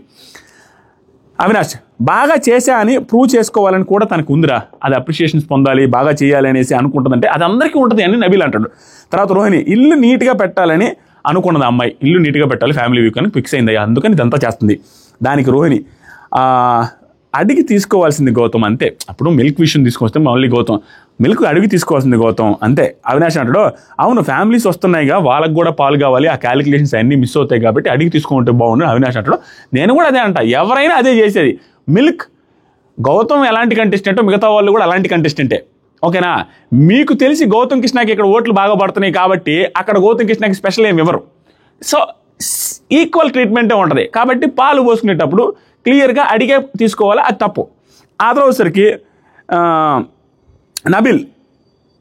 అవినాష్ బాగా చేశా అని ప్రూవ్ చేసుకోవాలని కూడా తనకు ఉందిరా, అది అప్రిషియేషన్స్ పొందాలి, బాగా చేయాలి అనేసి అనుకుంటుందంటే అది అందరికీ ఉంటుంది అని నబీల్ అంటాడు. తర్వాత రోహిణి ఇల్లు నీట్గా పెట్టాలని అనుకున్నది అమ్మాయి, ఇల్లు నీట్గా పెట్టాలి ఫ్యామిలీ వీక్ అని ఫిక్స్ అయింది, అందుకని ఇదంతా చేస్తుంది. దానికి రోహిణి అడిగి తీసుకోవాల్సింది గౌతమ్ అంతే. అప్పుడు మిల్క్ విషయం తీసుకొస్తే మళ్ళీ గౌతమ్ మిల్క్ అడిగి తీసుకోవాల్సింది గౌతమ్ అంతే. అవినాష్ అంటాడు అవును ఫ్యామిలీస్ వస్తున్నాయిగా, వాళ్ళకు కూడా పాలు కావాలి, ఆ క్యాలిక్యులేషన్స్ అన్నీ మిస్ అవుతాయి కాబట్టి అడిగి తీసుకుంటే బాగుండు. అవినాష్ అంటాడు నేను కూడా అదే అంట, ఎవరైనా అదే చేసేది. మిల్క్ గౌతమ్ ఎలాంటి కంటెస్టెంటో మిగతా వాళ్ళు కూడా అలాంటి కంటెస్టెంటే, ఓకేనా. మీకు తెలిసి గౌతమ్ కృష్ణకి ఇక్కడ ఓట్లు బాగా పడుతున్నాయి కాబట్టి అక్కడ గౌతమ్ కృష్ణకి స్పెషల్ ఏమి ఇవ్వరు, సో ఈక్వల్ ట్రీట్మెంటే ఉంటుంది. కాబట్టి పాలు పోసుకునేటప్పుడు క్లియర్గా అడిగే తీసుకోవాలి, అది తప్పు. ఆ తర్వాతసరికి నబిల్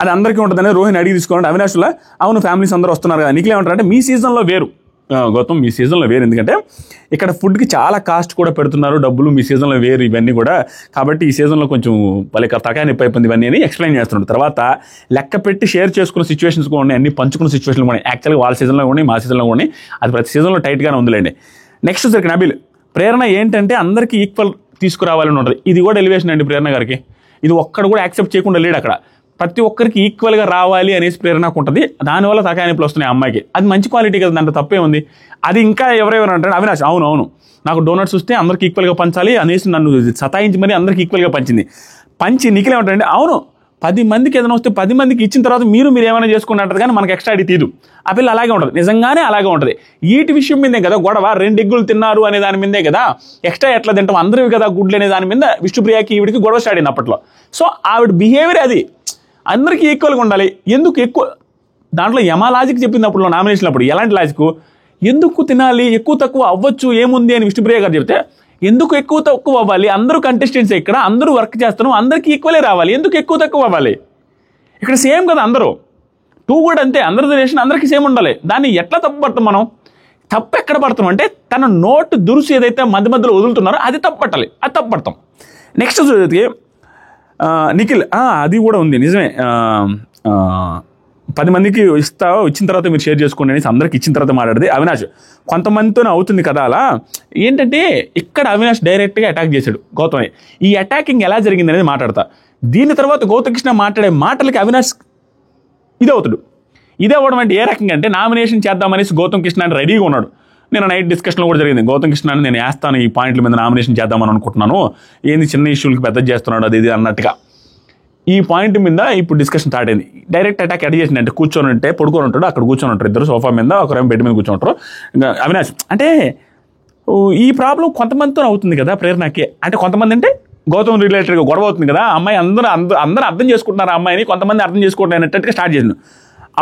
అది అందరికీ ఉంటుందని రోహిణి అడిగి తీసుకోవాలంటే అవినాష్లో అవును ఫ్యామిలీస్ అందరూ వస్తున్నారు కదా. నిఖిల్ ఏమంటారంటే మీ సీజన్లో వేరు గౌతమ్, మీ సీజన్లో వేరు, ఎందుకంటే ఇక్కడ ఫుడ్కి చాలా కాస్ట్ కూడా పెడుతున్నారు, డబ్బులు మీ సీజన్లో వేరు ఇవన్నీ కూడా, కాబట్టి ఈ సీజన్లో కొంచెం వాళ్ళ తకాయ నొప్పి అయిపోయింది ఇవన్నీ అని ఎక్స్ప్లెయిన్ చేస్తున్నాడు. తర్వాత లెక్క పెట్టి షేర్ చేసుకున్న సిచ్యువేషన్స్ కూడా ఉన్నాయి, అన్ని పంచుకున్న సిచ్యువేషన్లు కూడా యాక్చువల్గా వాళ్ళ సీజన్లో ఉన్నాయి, మా సీజన్లో ఉన్నాయి, అది ప్రతి సీజన్లో టైట్గానే ఉందిలేండి. నెక్స్ట్ సరికి నబిల్ ప్రేరణ ఏంటంటే అందరికీ ఈక్వల్ తీసుకురావాలని ఉంటుంది, ఇది కూడా ఎలివేషన్ అండి ప్రేరణ గారికి, ఇది ఒక్కడు కూడా యాక్సెప్ట్ చేయకుండా లేడు అక్కడ, ప్రతి ఒక్కరికి ఈక్వల్గా రావాలి అనేసి ప్రేరణకు ఉంటుంది, దానివల్ల తకాయనిపులు వస్తున్నాయి అమ్మాయికి, అది మంచి క్వాలిటీ కదా, దాంట్లో తప్పే ఉంది. అది ఇంకా ఎవరెవరు అంటారు అవినాష్ అవును నాకు డోనట్స్ వస్తే అందరికి ఈక్వల్గా పంచాలి అనేసి నన్ను సతాయించి మరి అందరికి ఈక్వల్గా పంచి నిఖిల్ ఏమంటారంటే అవును 10 మందికి ఏదైనా వస్తే 10 మందికి ఇచ్చిన తర్వాత మీరు ఏమైనా చేసుకున్నట్టు కానీ మనకు ఎక్స్ట్రా అది తీదు, ఆ పిల్ల అలాగే ఉంటుంది, నిజంగానే అలాగే ఉంటుంది. వీటి విషయం మీదే కదా గొడవ, 2 ఎగ్గులు తిన్నారు అనే దాని మీదే కదా, ఎక్స్ట్రా ఎట్లా తింటాం అందరివి కదా గుడ్లు అనే దాని మీద విష్ణుప్రియకి ఈవిడికి గొడవ స్టార్ట్ అయింది అప్పట్లో. సో ఆవిడ బిహేవియర్ అది అందరికీ ఈక్వల్గా ఉండాలి, ఎందుకు ఎక్కువ దాంట్లో యమా లాజిక్ చెప్పింది అప్పుడు నామినేషన్ అప్పుడు, ఎలాంటి లాజిక్ ఎందుకు తినాలి ఎక్కువ తక్కువ అవ్వచ్చు ఏముంది అని విష్ణుప్రియ గారు చెప్తే ఎందుకు ఎక్కువ తక్కువ అవ్వాలి, అందరూ కంటెస్టెంట్స్ ఇక్కడ అందరూ వర్క్ చేస్తున్నాం అందరికీ ఈక్వలే రావాలి, ఎందుకు ఎక్కువ తక్కువ అవ్వాలి, ఇక్కడ సేమ్ కదా అందరూ 2 కూడా అంతే, అందరి రిలేషన్ అందరికీ సేమ్ ఉండాలి, దాన్ని ఎట్లా తప్పు పడతాం మనం, తప్పు ఎక్కడ పడతాం అంటే తన నోటు దురుసు ఏదైతే మధ్యలో వదులుతున్నారో అది తప్పు పట్టాలి, అది తప్పు పడతాం. నెక్స్ట్ చూస్తే నిఖిల్ అది కూడా ఉంది నిజమే, 10 మందికి ఇచ్చిన తర్వాత మీరు షేర్ చేసుకోండి అనేసి అందరికి ఇచ్చిన తర్వాత మాట్లాడితే అవినాష్ కొంతమందితోనే అవుతుంది కదా అలా, ఏంటంటే ఇక్కడ అవినాష్ డైరెక్ట్గా అటాక్ చేశాడు గౌతమ్ని, ఈ అటాకింగ్ ఎలా జరిగింది అనేది మాట్లాడతా. దీని తర్వాత గౌతమ్ కృష్ణ మాట్లాడే మాటలకి అవినాష్ ఇదే అవ్వడం అంటే ఏ రకంగా అంటే నామినేషన్ చేద్దామనేసి గౌతమ్ కృష్ణ అని రెడీగా ఉన్నాడు. నేను నైట్ డిస్కషన్లో కూడా జరిగింది, గౌతమ్ కృష్ణ నేను వేస్తాను ఈ పాయింట్ల మీద నామినేషన్ చేద్దామని అనుకుంటున్నాను, ఏంది చిన్న ఇష్యూలకి పెద్ద చేస్తున్నాడు అది ఇది అన్నట్టుగా ఈ పాయింట్ మీద ఇప్పుడు డిస్కషన్ స్టార్ట్ అయింది. డైరెక్ట్ అటాక్ ఎడ్ చేసింది, అంటే కూర్చొని ఉంటే పడుకొని ఉంటాడు, అక్కడ కూర్చొని ఉంటారు ఇద్దరు సోఫా మీద, ఒకరేమో బెడ్ మీద కూర్చొని ఉంటారు. అవినాష్ అంటే ఈ ప్రాబ్లం కొంతమందితో అవుతుంది కదా ప్రేరణకి, అంటే కొంతమంది అంటే గౌతమ్ రిలేటెడ్గా గొడవ అవుతుంది కదా, అమ్మాయి అందరూ అర్థం చేసుకుంటున్నారు, అమ్మాయిని కొంతమంది అర్థం చేసుకోవడం అనేటట్టుగా స్టార్ట్ చేసింది.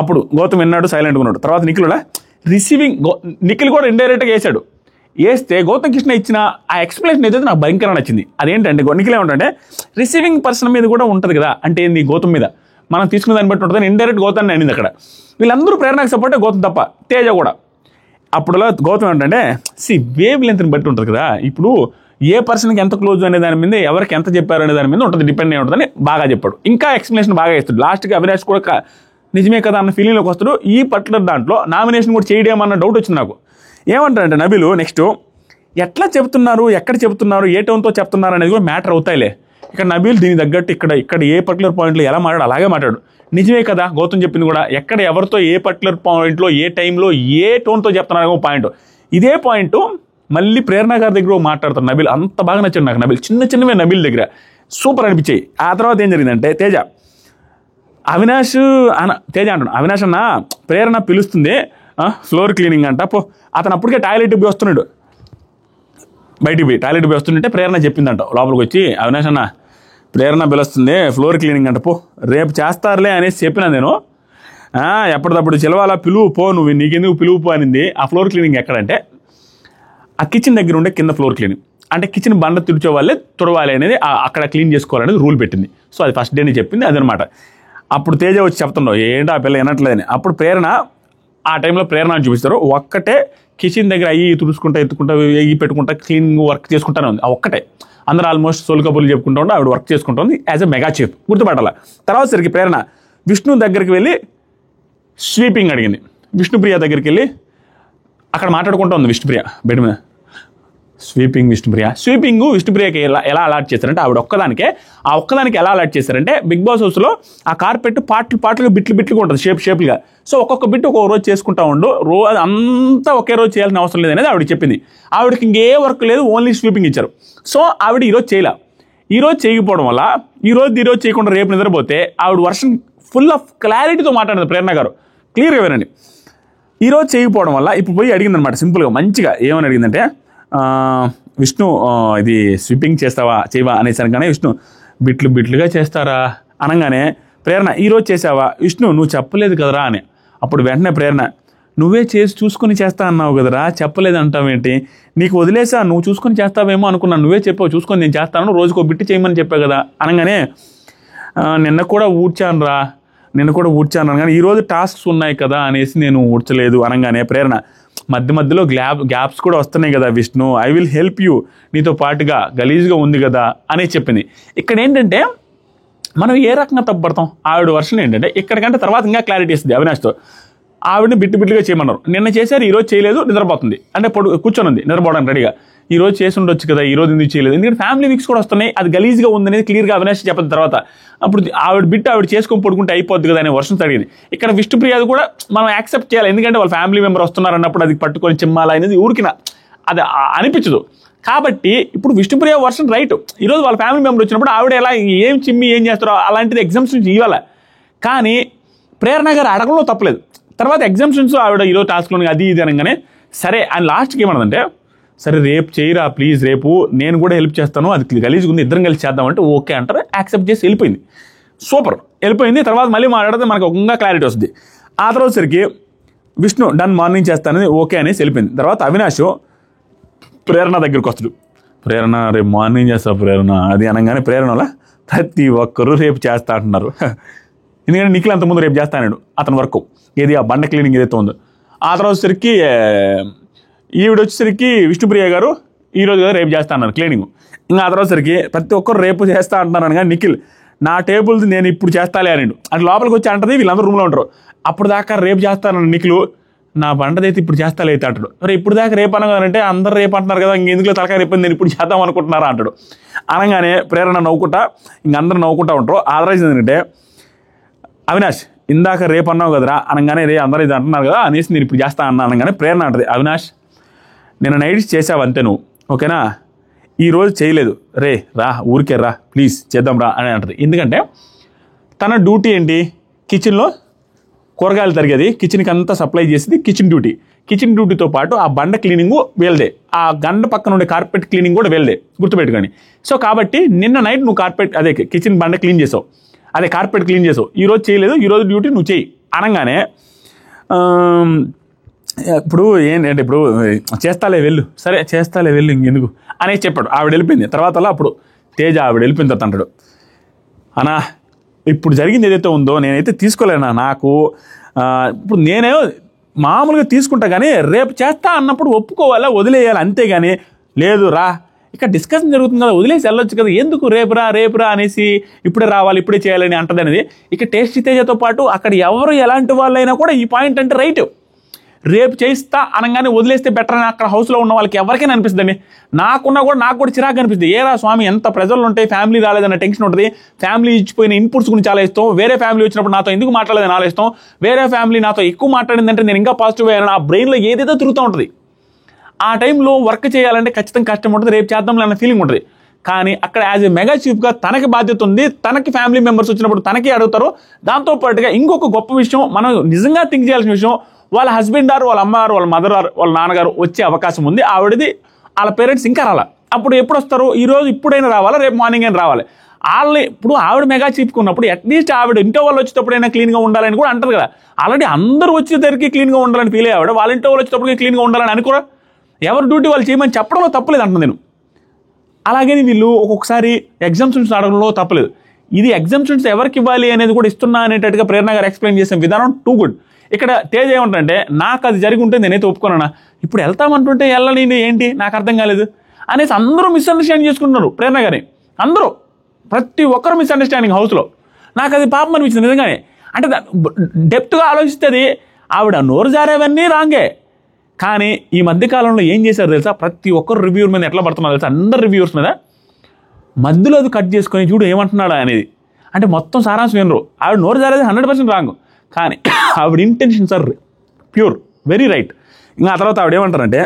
అప్పుడు గౌతమ్ విన్నాడు, సైలెంట్గా ఉన్నాడు. తర్వాత నిఖిల్ కూడా ఇండైరెక్ట్గా వేసాడు, వేస్తే గౌతమ్ కృష్ణ ఇచ్చిన ఆ ఎక్స్ప్లెనేషన్ ఏదైతే నాకు భయంకరంగా నచ్చింది. అదేంటంటే నిఖిల్ ఏమంటే రిసీవింగ్ పర్సన్ మీద కూడా ఉంటుంది కదా, అంటే ఏంది గౌతమ్ మీద మనం తీసుకున్న దాన్ని బట్టి ఉంటుంది, ఇండైరెక్ట్ గౌతమ్ అనింది అక్కడ. వీళ్ళందరూ ప్రేరణకు సపోర్టే, గౌతమ్ తప్ప తేజ కూడా. అప్పుడులా గౌతమ్ ఏంటంటే వేవ్ లెంత్ని బట్టి ఉంటుంది కదా, ఇప్పుడు ఏ పర్సన్కి ఎంత క్లోజ్ అనే దాని మీద ఎవరికి ఎంత చెప్పారు అనే దాని మీద ఉంటుంది, డిపెండ్ అయి ఉంటుందని బాగా చెప్పాడు. ఇంకా ఎక్స్ప్లెనేషన్ బాగా ఇస్తాడు, లాస్ట్కి అవినాష్ కూడా నిజమే కదా అన్న ఫీలింగ్లోకి వస్తాడు. ఈ పర్టికులర్ దాంట్లో నామినేషన్ కూడా చేయడేమన్న డౌట్ వచ్చింది నాకు. ఏమంటారంటే నబీలు నెక్స్ట్ ఎట్లా చెప్తున్నారు, ఎక్కడ చెప్తున్నారు, ఏ టోన్తో చెప్తున్నారు అనేది కూడా మ్యాటర్ అవుతాయిలే. ఇక్కడ నబీల్ దీని తగ్గట్టు ఇక్కడ ఏ పర్టికులర్ పాయింట్లో ఎలా మాట్లాడు అలాగే మాట్లాడు, నిజమే కదా గౌతమ్ చెప్పింది కూడా, ఎక్కడ ఎవరితో ఏ పర్టికులర్ పాయింట్లో ఏ టైంలో ఏ టోన్తో చెప్తున్నారు పాయింట్, ఇదే పాయింట్ మళ్ళీ ప్రేరణ గారి దగ్గర మాట్లాడతారు నబీల్. అంత బాగా నచ్చాడు నాకు నబీల్, చిన్నవే నబీల్ దగ్గర సూపర్ అనిపించాయి. ఆ తర్వాత ఏం జరిగిందంటే తేజ అంటాడు, అవినాష్ అన్న ప్రేరణ పిలుస్తుంది ఫ్లోర్ క్లీనింగ్ అంట పో, అతను అప్పటికే టాయిలెట్ పోయి వస్తున్నాడు, బయటికి పోయి టాయిలెట్ పోయి వస్తుంటే ప్రేరణ చెప్పిందంట లోపలికి వచ్చి, అవినాష్ అన్న ప్రేరణ పిలుస్తుంది ఫ్లోర్ క్లీనింగ్ అంట పో, రేపు చేస్తారులే అనేసి చెప్పినా నేను. ఎప్పటికప్పుడు చిలవాలా పిలువు పో, నువ్వు నీకెందుకు పిలువు పో అనింది. ఆ ఫ్లోర్ క్లీనింగ్ ఎక్కడంటే ఆ కిచెన్ దగ్గర ఉండే కింద ఫ్లోర్ క్లీనింగ్. అంటే కిచెన్ బండ తుడిచే వాళ్ళే తుడవాలి అనేది అక్కడ క్లీన్ చేసుకోవాలనేది రూల్ పెట్టింది. సో అది ఫస్ట్ డేని చెప్పింది అదనమాట. అప్పుడు తేజ వచ్చి చెప్తుండవు ఏంటి ఆ పిల్ల వినట్లేదని. అప్పుడు ప్రేరణ ఆ టైంలో ప్రేరణ చూపిస్తారు. ఒక్కటే కిచెన్ దగ్గర అయ్యి తుడుచుకుంటా ఎత్తుకుంటా ఎయ్యి పెట్టుకుంటా క్లీనింగ్ వర్క్ చేసుకుంటానే ఉంది. ఆ ఒక్కటే అందరూ ఆల్మోస్ట్ సోల్ కబుర్లు చెప్పుకుంటూ ఉంటే ఆవిడ వర్క్ చేసుకుంటుంది యాజ్ ఎ మెగా చీఫ్, గుర్తుపట్టాల. తర్వాత సరికి ప్రేరణ విష్ణు దగ్గరికి వెళ్ళి స్వీపింగ్ అడిగింది. విష్ణుప్రియ దగ్గరికి వెళ్ళి అక్కడ మాట్లాడుకుంటూ ఉంది విష్ణుప్రియ బెడ్ మీద. స్వీపింగ్ విష్ణుప్రియకి ఎలా అలాట్ చేశారంటే ఆవిడ ఒక్కదానికి ఎలా అలాట్ చేశారంటే బిగ్ బాస్ హౌస్లో ఆ కార్పెట్ పార్ట్లుగా బిట్లుగా ఉంటుంది షేప్లుగా. సో ఒక్కొక్క బిట్ ఒక్కొక్క రోజు చేసుకుంటా ఉండు, అంతా ఒకే రోజు చేయాల్సిన అవసరం లేదనేది ఆవిడ చెప్పింది. ఆవిడకి ఇంకే వర్క్ లేదు, ఓన్లీ స్వీపింగ్ ఇచ్చారు. సో ఆవిడ ఈరోజు చేయలే. ఈరోజు చేయకపోవడం వల్ల ఈరోజు చేయకుండా రేపు నిద్రపోతే ఆవిడ వర్షన్ ఫుల్ ఆఫ్ క్లారిటీతో మాట్లాడింది ప్రేరణ గారు. క్లియర్గా వినండి. ఈరోజు చేయకపోవడం వల్ల ఇప్పుడు పోయి అడిగిందనమాట సింపుల్గా మంచిగా. ఏమని అడిగిందంటే విష్ణు ఇది స్వీపింగ్ చేయవా అనేసరి. కానీ విష్ణు బిట్లుగా చేస్తారా అనగానే ప్రేరణ ఈరోజు చేసావా విష్ణు, నువ్వు చెప్పలేదు కదరా అని. అప్పుడు వెంటనే ప్రేరణ నువ్వే చేసి చూసుకొని చేస్తా అన్నావు కదరా, చెప్పలేదు అంటావేంటి, నీకు వదిలేసా, నువ్వు చూసుకొని చేస్తావేమో అనుకున్నాను, నువ్వే చెప్పావు చూసుకొని నేను చేస్తాను, రోజుకో బిట్టు చేయమని చెప్పావు కదా అనగానే నిన్న కూడా ఊడ్చాను కానీ ఈరోజు టాస్క్స్ ఉన్నాయి కదా అనేసి నేను ఊడ్చలేదు అనగానే ప్రేరణ మధ్యలో గ్యాప్స్ కూడా వస్తున్నాయి కదా Vishnu, I will help you, నీతో పాటుగా గలీజ్గా ఉంది కదా అనేది చెప్పింది. ఇక్కడ ఏంటంటే మనం ఏ రకంగా తప్పుపడతాం, ఆవిడ వర్షన్ ఏంటంటే ఇక్కడికంటే తర్వాత ఇంకా క్లారిటీ ఇస్తుంది అవినాష్తో. ఆవిడని బిట్టుగా చేయమన్నారు, నిన్న చేశారు ఈరోజు చేయలేదు, నిద్రపోతుంది అంటే కూర్చొని ఉంది నిద్రపోవడానికి రెడీగా. ఈరోజు చేసి ఉండొచ్చు కదా, ఈరోజు ఎందుకు చేయలేదు, ఎందుకంటే ఫ్యామిలీ వీక్స్ కూడా వస్తున్నాయి, అది గలీజ్గా ఉందనేది క్లియర్గా అవినాష్ చెప్పిన తర్వాత అప్పుడు ఆవిడ చేసుకొని పడుకుంటే అయిపోద్ది కదా అనే వర్షం అడిగింది. ఇక్కడ విష్ణుప్రియది కూడా మనం యాక్సెప్ట్ చేయాలి, ఎందుకంటే వాళ్ళ ఫ్యామిలీ మెంబర్ వస్తున్నారు అన్నప్పుడు అది పట్టుకొని చిమ్మాలా అనేది ఊరికిన అది అనిపించదు. కాబట్టి ఇప్పుడు విష్ణుప్రియ వర్షన్ రైట్. ఈరోజు వాళ్ళ ఫ్యామిలీ మెంబర్ వచ్చినప్పుడు ఆవిడ ఎలా ఏం చేస్తారో అలాంటిది ఎగ్జామ్షన్స్ ఇవ్వాలి. కానీ ప్రేరణ గారు అడగడంలో తప్పలేదు. తర్వాత ఎగ్జామ్షన్స్ ఆవిడ ఈరోజు టాస్క్లోని అది ఇది అనగానే సరే అని లాస్ట్కి ఏమన్నదంటే సరే రేపు చేయరా ప్లీజ్, రేపు నేను కూడా హెల్ప్ చేస్తాను, అది గలీజ్గా ఉంది, ఇద్దరం కలిసి చేద్దామంటే ఓకే అంటారు. యాక్సెప్ట్ చేసి వెళ్ళిపోయింది. సూపర్ వెళ్ళిపోయింది. తర్వాత మళ్ళీ మాట్లాడితే మనకు ఇంకా క్లారిటీ వస్తుంది. ఆ తర్వాత సరికి విష్ణు డన్ మార్నింగ్ చేస్తానని ఓకే అనేసి వెళ్ళిపోయింది. తర్వాత అవినాష్ ప్రేరణ దగ్గరికి వస్తాడు. ప్రేరణ రేపు మార్నింగ్ చేస్తా ప్రేరణ అది అనగానే ప్రేరణలో ప్రతి ఒక్కరూ రేపు చేస్తా అంటున్నారు. ఎందుకంటే నిఖిల్ అంతకుముందు రేపు చేస్తాడు అతని వర్క్ ఏది ఆ బండ క్లీనింగ్ ఏదైతే ఉందో. ఆ తర్వాత వచ్చేసరికి ఈవిడ వచ్చేసరికి విష్ణుప్రియ గారు ఈరోజు కదా రేపు చేస్తా అన్నారు క్లీనింగ్. ఇంకా ఆ తర్వాత సరికి ప్రతి ఒక్కరు రేపు చేస్తా అంటున్నారు. కానీ నిఖిల్ నా టేబుల్ది నేను ఇప్పుడు చేస్తాలే అని అంటే లోపలికి వచ్చి అంటది, వీళ్ళందరూ రూమ్లో ఉంటారు. అప్పుడు దాకా రేపు చేస్తాను నిఖిల్, నా బండదైతే ఇప్పుడు చేస్తాలే అయితే అంటాడు. మరి ఇప్పుడు దాకా రేపు అనగానంటే అందరు రేపు అంటున్నారు కదా, ఇంకెందుకు తలకాయ రేపు నేను ఇప్పుడు చేద్దాం అనుకుంటున్నారా అంటాడు. అనగానే ప్రేరణ నవ్వుకుంటా అందరూ నవ్వుకుంటా ఉంటారు. ఆదరైజ్ ఏంటంటే అవినాష్ ఇందాక రేపు అన్నావు కదరా అనగానే అందరూ ఇది అంటున్నారు కదా అనేసి నేను ఇప్పుడు చేస్తా అనగానే ప్రేరణ అంటది అవినాష్ నేను నైట్స్ చేసావు అంతే నువ్వు ఓకేనా, ఈరోజు చేయలేదు, రా ఊరికే రా ప్లీజ్ చేద్దాం రా అని అంటది. ఎందుకంటే తన డ్యూటీ ఏంటి, కిచెన్లో కూరగాయలు తరిగేది, కిచెన్కి అంతా సప్లై చేసేది కిచెన్ డ్యూటీతో పాటు ఆ బండ క్లీనింగ్ వీళ్ళదే, ఆ గండ పక్కన ఉండే కార్పెట్ క్లీనింగ్ కూడా వీళ్ళదే, గుర్తుపెట్టుకొని. సో కాబట్టి నిన్న నైట్ నువ్వు కిచెన్ బండ క్లీన్ చేసావు, కార్పెట్ క్లీన్ చేసావు, ఈరోజు చేయలేదు, ఈరోజు డ్యూటీ నువ్వు చేయి అనగానే ఇప్పుడు ఏంటంటే ఇప్పుడు చేస్తాలే వెళ్ళు, సరే చేస్తాలే వెళ్ళు ఇంకెందుకు అనేది చెప్పాడు. ఆవిడ వెళ్ళిపోయింది. తర్వాత అప్పుడు తేజ ఆవిడ వెళ్ళిపోయిన తర్వాత అంటాడు అన్నా ఇప్పుడు జరిగింది ఏదైతే ఉందో నేనైతే తీసుకోలేనా, నాకు ఇప్పుడు నేనే మామూలుగా తీసుకుంటా కానీ రేపు చేస్తా అన్నప్పుడు ఒప్పుకోవాలా వదిలేయాలి, అంతేగాని లేదు రా ఇక్కడ డిస్కషన్ జరుగుతుంది కదా వదిలేసి వెళ్ళొచ్చు కదా, ఎందుకు రేపురా అనేసి ఇప్పుడే రావాలి ఇప్పుడే చేయాలని అంటది అనేది. ఇక టేస్టీ తేజతో పాటు అక్కడ ఎవరు ఎలాంటి వాళ్ళైనా కూడా ఈ పాయింట్ అంటే రైట్, రేపు చేయిస్తా అనగానే వదిలేస్తే బెటర్ అని అక్కడ హౌస్లో ఉన్న వాళ్ళకి ఎవరికైనా అనిపిస్తుందండి. నాకు కూడా చిరాకు అనిపిస్తుంది. ఏరా స్వామి ఎంత ప్రెజర్లు ఉంటాయి, ఫ్యామిలీ రాలేదన్న టెన్షన్ ఉంటుంది, ఫ్యామిలీ ఇచ్చిపోయిన ఇన్పుట్స్ గురించి చాలా ఇస్తాం, వేరే ఫ్యామిలీ వచ్చినప్పుడు నాతో ఎందుకు మాట్లాడలేదని ఆలోచిస్తాం, వేరే ఫ్యామిలీ నాతో ఎక్కువ మాట్లాడిందంటే నేను ఇంకా పాజిటివ్ అయ్యాను, ఆ బ్రెయిన్లో ఏదేదో తిరుగుతూ ఉంటుంది. ఆ టైంలో వర్క్ చేయాలంటే ఖచ్చితంగా కష్టం ఉంటుంది, రేపు చేద్దాంలే అన్న ఫీలింగ్ ఉంటుంది. కానీ అక్కడ యాజ్ ఏ మెగా చీఫ్గా తనకి బాధ్యత ఉంది, తనకి ఫ్యామిలీ మెంబర్స్ వచ్చినప్పుడు తనకి అడుగుతారు. దాంతోపాటుగా ఇంకొక గొప్ప విషయం మనం నిజంగా థింక్ చేయాల్సిన విషయం, వాళ్ళ హస్బెండ్ ఆరు వాళ్ళ అమ్మగారు వాళ్ళ మదర్ ఆరు వాళ్ళ నాన్నగారు వచ్చే అవకాశం ఉంది, ఆవిడది వాళ్ళ పేరెంట్స్ ఇంకా రాలా. అప్పుడు ఎప్పుడు వస్తారు, ఈరోజు ఇప్పుడైనా రావాలా రేపు మార్నింగ్ అయినా రావాలి. వాళ్ళని ఇప్పుడు ఆవిడ మెగా చీపుకున్నప్పుడు అట్లీస్ట్ ఆవిడ ఇంట్లో వాళ్ళు వచ్చేటప్పుడైనా క్లీన్గా ఉండాలని కూడా అంటారు కదా. ఆల్రెడీ అందరూ వచ్చేసరికి క్లీన్గా ఉండాలని ఫీల్ అయ్యావిడ, వాళ్ళ ఇంట్లో వాళ్ళు వచ్చేటప్పటికి క్లీన్గా ఉండాలని అనుకోరా. ఎవరి డ్యూటీ వాళ్ళు చేయమని చెప్పడంలో తప్పలేదు అంటున్నాను నేను. అలాగే వీళ్ళు ఒక్కొక్కసారి ఎగ్జామ్షన్స్ అడగడంలో తప్పలేదు. ఇది ఎగ్జామ్షన్స్ ఎవరికి ఇవ్వాలి అనేది కూడా ఇస్తున్నా అనేటట్టుగా ప్రేరణ గారు ఎక్స్ప్లెయిన్ చేసిన విధానం టూ గుడ్. ఇక్కడ తేజ ఏమంటే నాకు అది జరిగి ఉంటే నేనైతే ఒప్పుకున్నానా, ఇప్పుడు వెళ్తామంటుంటే వెళ్ళని ఏంటి నాకు అర్థం కాలేదు అనేసి అందరూ మిస్అండర్స్టాండింగ్ చేసుకుంటున్నారు ప్రేరణ గారిని. అందరూ ప్రతి ఒక్కరు మిస్అండర్స్టాండింగ్ హౌస్లో. నాకు అది పాపం అనిపించింది నిజంగానే. అంటే డెప్త్గా ఆలోచిస్తుంది. ఆవిడ నోరు జారేవన్నీ రాంగే. కానీ ఈ మధ్యకాలంలో ఏం చేశారు తెలుసా, ప్రతి ఒక్కరు రివ్యూర్ మీద ఎట్లా పడుతున్నారు తెలుసా, అందరు రివ్యూర్స్ మీద మధ్యలో అది కట్ చేసుకొని చూడు ఏమంటున్నాడా అనేది. అంటే మొత్తం సారాంశం వినరు. ఆవిడ నోరు జారేది 100% రాంగ్, కానీ ఆవిడ intentions are pure, very right. ఇంకా ఆ తర్వాత ఆవిడ ఏమంటారంటే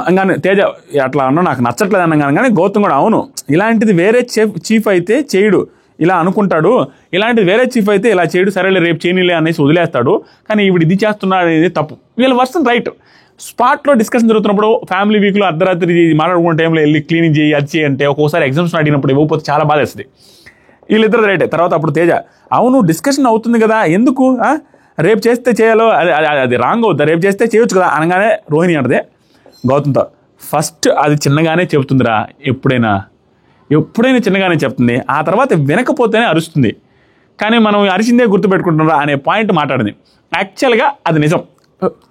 ఇంకా తేజ అట్లా అన్నా నాకు నచ్చట్లేదు అన్నాను. కానీ గౌతమ్ కూడా అవును ఇలాంటిది వేరే చీఫ్ అయితే చేయడు, ఇలా అనుకుంటాడు, ఇలాంటిది వేరే చీఫ్ అయితే ఇలా చేయడు, సరేలే రేపు చేయనిలే అనేసి వదిలేస్తాడు, కానీ ఈవిడ ఇది చేస్తున్నాడు అనేది తప్పు. వీళ్ళ వర్షన్ రైట్. స్పాట్లో డిస్కషన్ జరుగుతున్నప్పుడు ఫ్యామిలీ వీక్లో అర్ధరాత్రి మాట్లాడుకునే టైంలో వెళ్ళి క్లీనింగ్ చేయి అది చేయి అంటే ఒక్కోసారి ఎగ్జామ్స్ అడిగినప్పుడు ఇవ్వకపోతే చాలా బాధ వేస్తుంది. వీళ్ళిద్దరు రైటే. తర్వాత అప్పుడు తేజ అవును డిస్కషన్ అవుతుంది కదా ఎందుకు రేపు చేస్తే చేయాలో అది రాంగ్ అవుతుంది, రేపు చేస్తే చేయొచ్చు కదా అనగానే రోహిణి అంటదే గౌతమ్తో ఫస్ట్ అది చిన్నగానే చెబుతుందిరా, ఎప్పుడైనా చిన్నగానే చెప్తుంది, ఆ తర్వాత వినకపోతేనే అరుస్తుంది, కానీ మనం అరిచిందే గుర్తుపెట్టుకుంటున్నారా అనే పాయింట్ మాట్లాడింది. యాక్చువల్గా అది నిజం,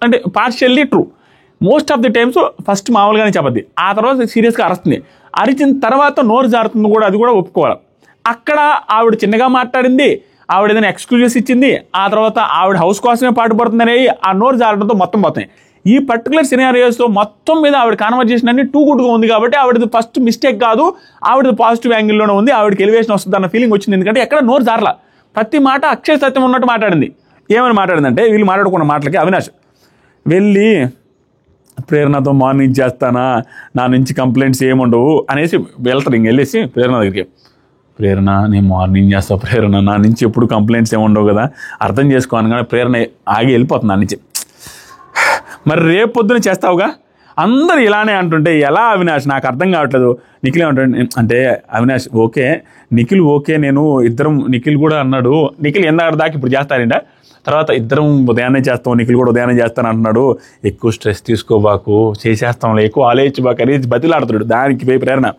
అంటే partially true. Most of the times first మామూలుగానే చెప్పద్ది, ఆ తర్వాత సీరియస్గా అరుస్తుంది, అరిచిన తర్వాత నోరు జారుతుంది కూడా, అది కూడా ఒప్పుకోవాలి. అక్కడ ఆవిడ చిన్నగా మాట్లాడింది, ఆవిడ ఏదైనా ఎక్స్క్యూజెస్ ఇచ్చింది, ఆ తర్వాత ఆవిడ హౌస్ కోసమే పాటుపడుతుంది అనేవి ఆ నోరు జారడంతో మొత్తం పోతాయి. ఈ పర్టికులర్ సినారియోస్లో మొత్తం మీద ఆవిడ కాన్వర్జేషన్ అన్ని టూ గుడ్గా ఉంది కాబట్టి ఆవిడది ఫస్ట్ మిస్టేక్ కాదు, ఆవిడది పాజిటివ్ యాంగిల్లోనే ఉంది, ఆవిడకి ఎలివేషన్ వస్తుంది అన్న ఫీలింగ్ వచ్చింది. ఎందుకంటే ఎక్కడ నోరు జారలా, ప్రతి మాట అక్షర సత్యం ఉన్నట్టు మాట్లాడింది. ఏమని మాట్లాడిందంటే వీళ్ళు మాట్లాడుకున్న మాటలకి అవినాష్ వెళ్ళి ప్రేరణతో మార్నింగ్ చేస్తానా, నా నుంచి కంప్లైంట్స్ ఏముండవు అనేసి వెళ్తారు. ఇంక వెళ్ళేసి ప్రేరణ దగ్గరికి, ప్రేరణ నేను మార్నింగ్ చేస్తా, ప్రేరణ నా నుంచి ఎప్పుడు కంప్లైంట్స్ ఏముండవు కదా అర్థం చేసుకోను, కానీ ప్రేరణ ఆగి వెళ్ళిపోతుంది నా నుంచి. మరి రేపు పొద్దున చేస్తావుగా, అందరు ఇలానే అంటుంటే ఎలా అవినాష్ నాకు అర్థం కావట్లేదు. నిఖిల్ ఏమంటాడు అంటే అవినాష్ ఓకే నిఖిల్ ఓకే నేను ఇద్దరం, నిఖిల్ కూడా అన్నాడు, నిఖిల్ ఎందాక దాకా ఇప్పుడు చేస్తారంట, తర్వాత ఇద్దరం ఉదయాన్నే చేస్తాం, నిఖిల్ కూడా ఉదయాన్నే చేస్తాను అంటున్నాడు, ఎక్కువ స్ట్రెస్ తీసుకోబాకు చేసేస్తాంలే, ఎక్కువ ఆలోచించబాకు అనేది బతిలాడుతున్నాడు. దానికి పోయి ప్రేరణ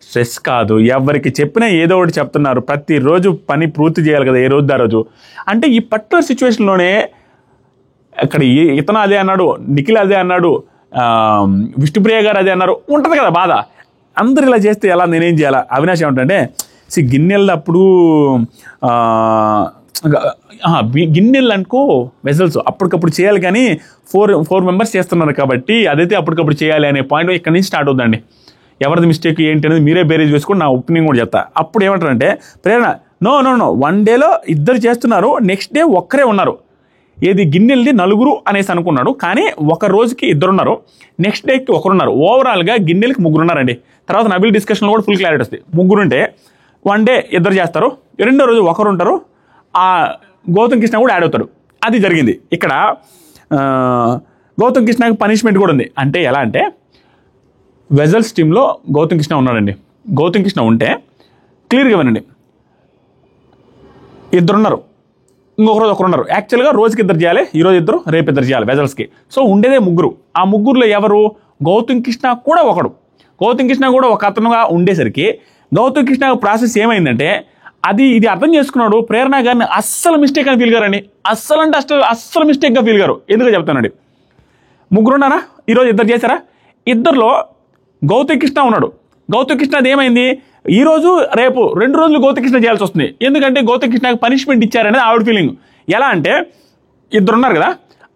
స్ట్రెస్ కాదు, ఎవరికి చెప్పినా ఏదో ఒకటి చెప్తున్నారు, ప్రతిరోజు పని పూర్తి చేయాలి కదా ఏ రోజు ఆ రోజు. అంటే ఈ పర్టికులర్ సిచ్యువేషన్లోనే అక్కడ ఇతను అదే అన్నాడు, నిఖిల్ అదే అన్నాడు, విష్ణుప్రియ గారు అదే అన్నారు, ఉంటుంది కదా బాధ. అందరు ఇలా చేస్తే ఎలా, నేనేం చేయాలా. అవినాష్ ఏమంటే గిన్నెలప్పుడు గిన్నెలు అనుకో వెజల్స్ అప్పటికప్పుడు చేయాలి, కానీ ఫోర్ మెంబర్స్ చేస్తున్నారు కాబట్టి అదైతే అప్పటికప్పుడు చేయాలి అనే పాయింట్ ఇక్కడ నుంచి స్టార్ట్ అవుతుందండి. ఎవరిది మిస్టేక్ ఏంటి అనేది మీరే బేరేజ్ వేసుకొని నా ఒపీనియన్ కూడా చెప్తా. అప్పుడు ఏమంటారంటే ప్రేరణ నో 1 డేలో ఇద్దరు చేస్తున్నారు, నెక్స్ట్ డే ఒక్కరే ఉన్నారు, ఏది గిన్నెలది 4 అనేసి అనుకున్నాడు, కానీ ఒక రోజుకి 2 ఉన్నారు, నెక్స్ట్ డేకి 1 ఉన్నారు, ఓవరాల్గా గిన్నెలకి 3 ఉన్నారండి. తర్వాత నబిల్ డిస్కషన్లో కూడా ఫుల్ క్లారిటీ వస్తుంది. 3 ఉంటే 1 డే 2 చేస్తారు, 2వ రోజు 1 ఉంటారు, ఆ గౌతమ్ కృష్ణ కూడా యాడ్ అవుతాడు. అది జరిగింది. ఇక్కడ గౌతమ్ కృష్ణకి పనిష్మెంట్ కూడా ఉంది. అంటే ఎలా అంటే వెజల్స్ టీంలో గౌతమ్ కృష్ణ ఉన్నాడండి. గౌతమ్ కృష్ణ ఉంటే క్లియర్గా వినండి, 2 ఉన్నారు, ఇంకొక రోజు 1 ఉన్నారు. యాక్చువల్గా రోజుకి 2 చేయాలి, ఈరోజు 2 రేపు 2 చేయాలి వెజల్స్కి. సో ఉండేదే 3. ఆ 3లో ఎవరు, గౌతమ్ కృష్ణ కూడా ఒకడు. గౌతమ్ కృష్ణ కూడా ఒక అతనుగా ఉండేసరికి గౌతమ్ కృష్ణ ప్రాసెస్ ఏమైందంటే ఇది అర్థం చేసుకున్నాడు. ప్రేరణ గారిని అస్సలు మిస్టేక్ అని ఫీల్ గారండి, అస్సలు మిస్టేక్గా ఫీల్ గారు. ఎందుకు చెప్తానండి, 3 ఉన్నారా, ఈరోజు 2 చేశారా, 2లో గౌతమ్ కృష్ణ ఉన్నాడు. గౌతమ్ కృష్ణ అది ఏమైంది, ఈరోజు రేపు 2 రోజులు గౌతమ్ కృష్ణ చేయాల్సి వస్తుంది, ఎందుకంటే గౌతమ్ కృష్ణకి పనిష్మెంట్ ఇచ్చారనేది ఆవిడ ఫీలింగ్. ఎలా అంటే 2 ఉన్నారు కదా,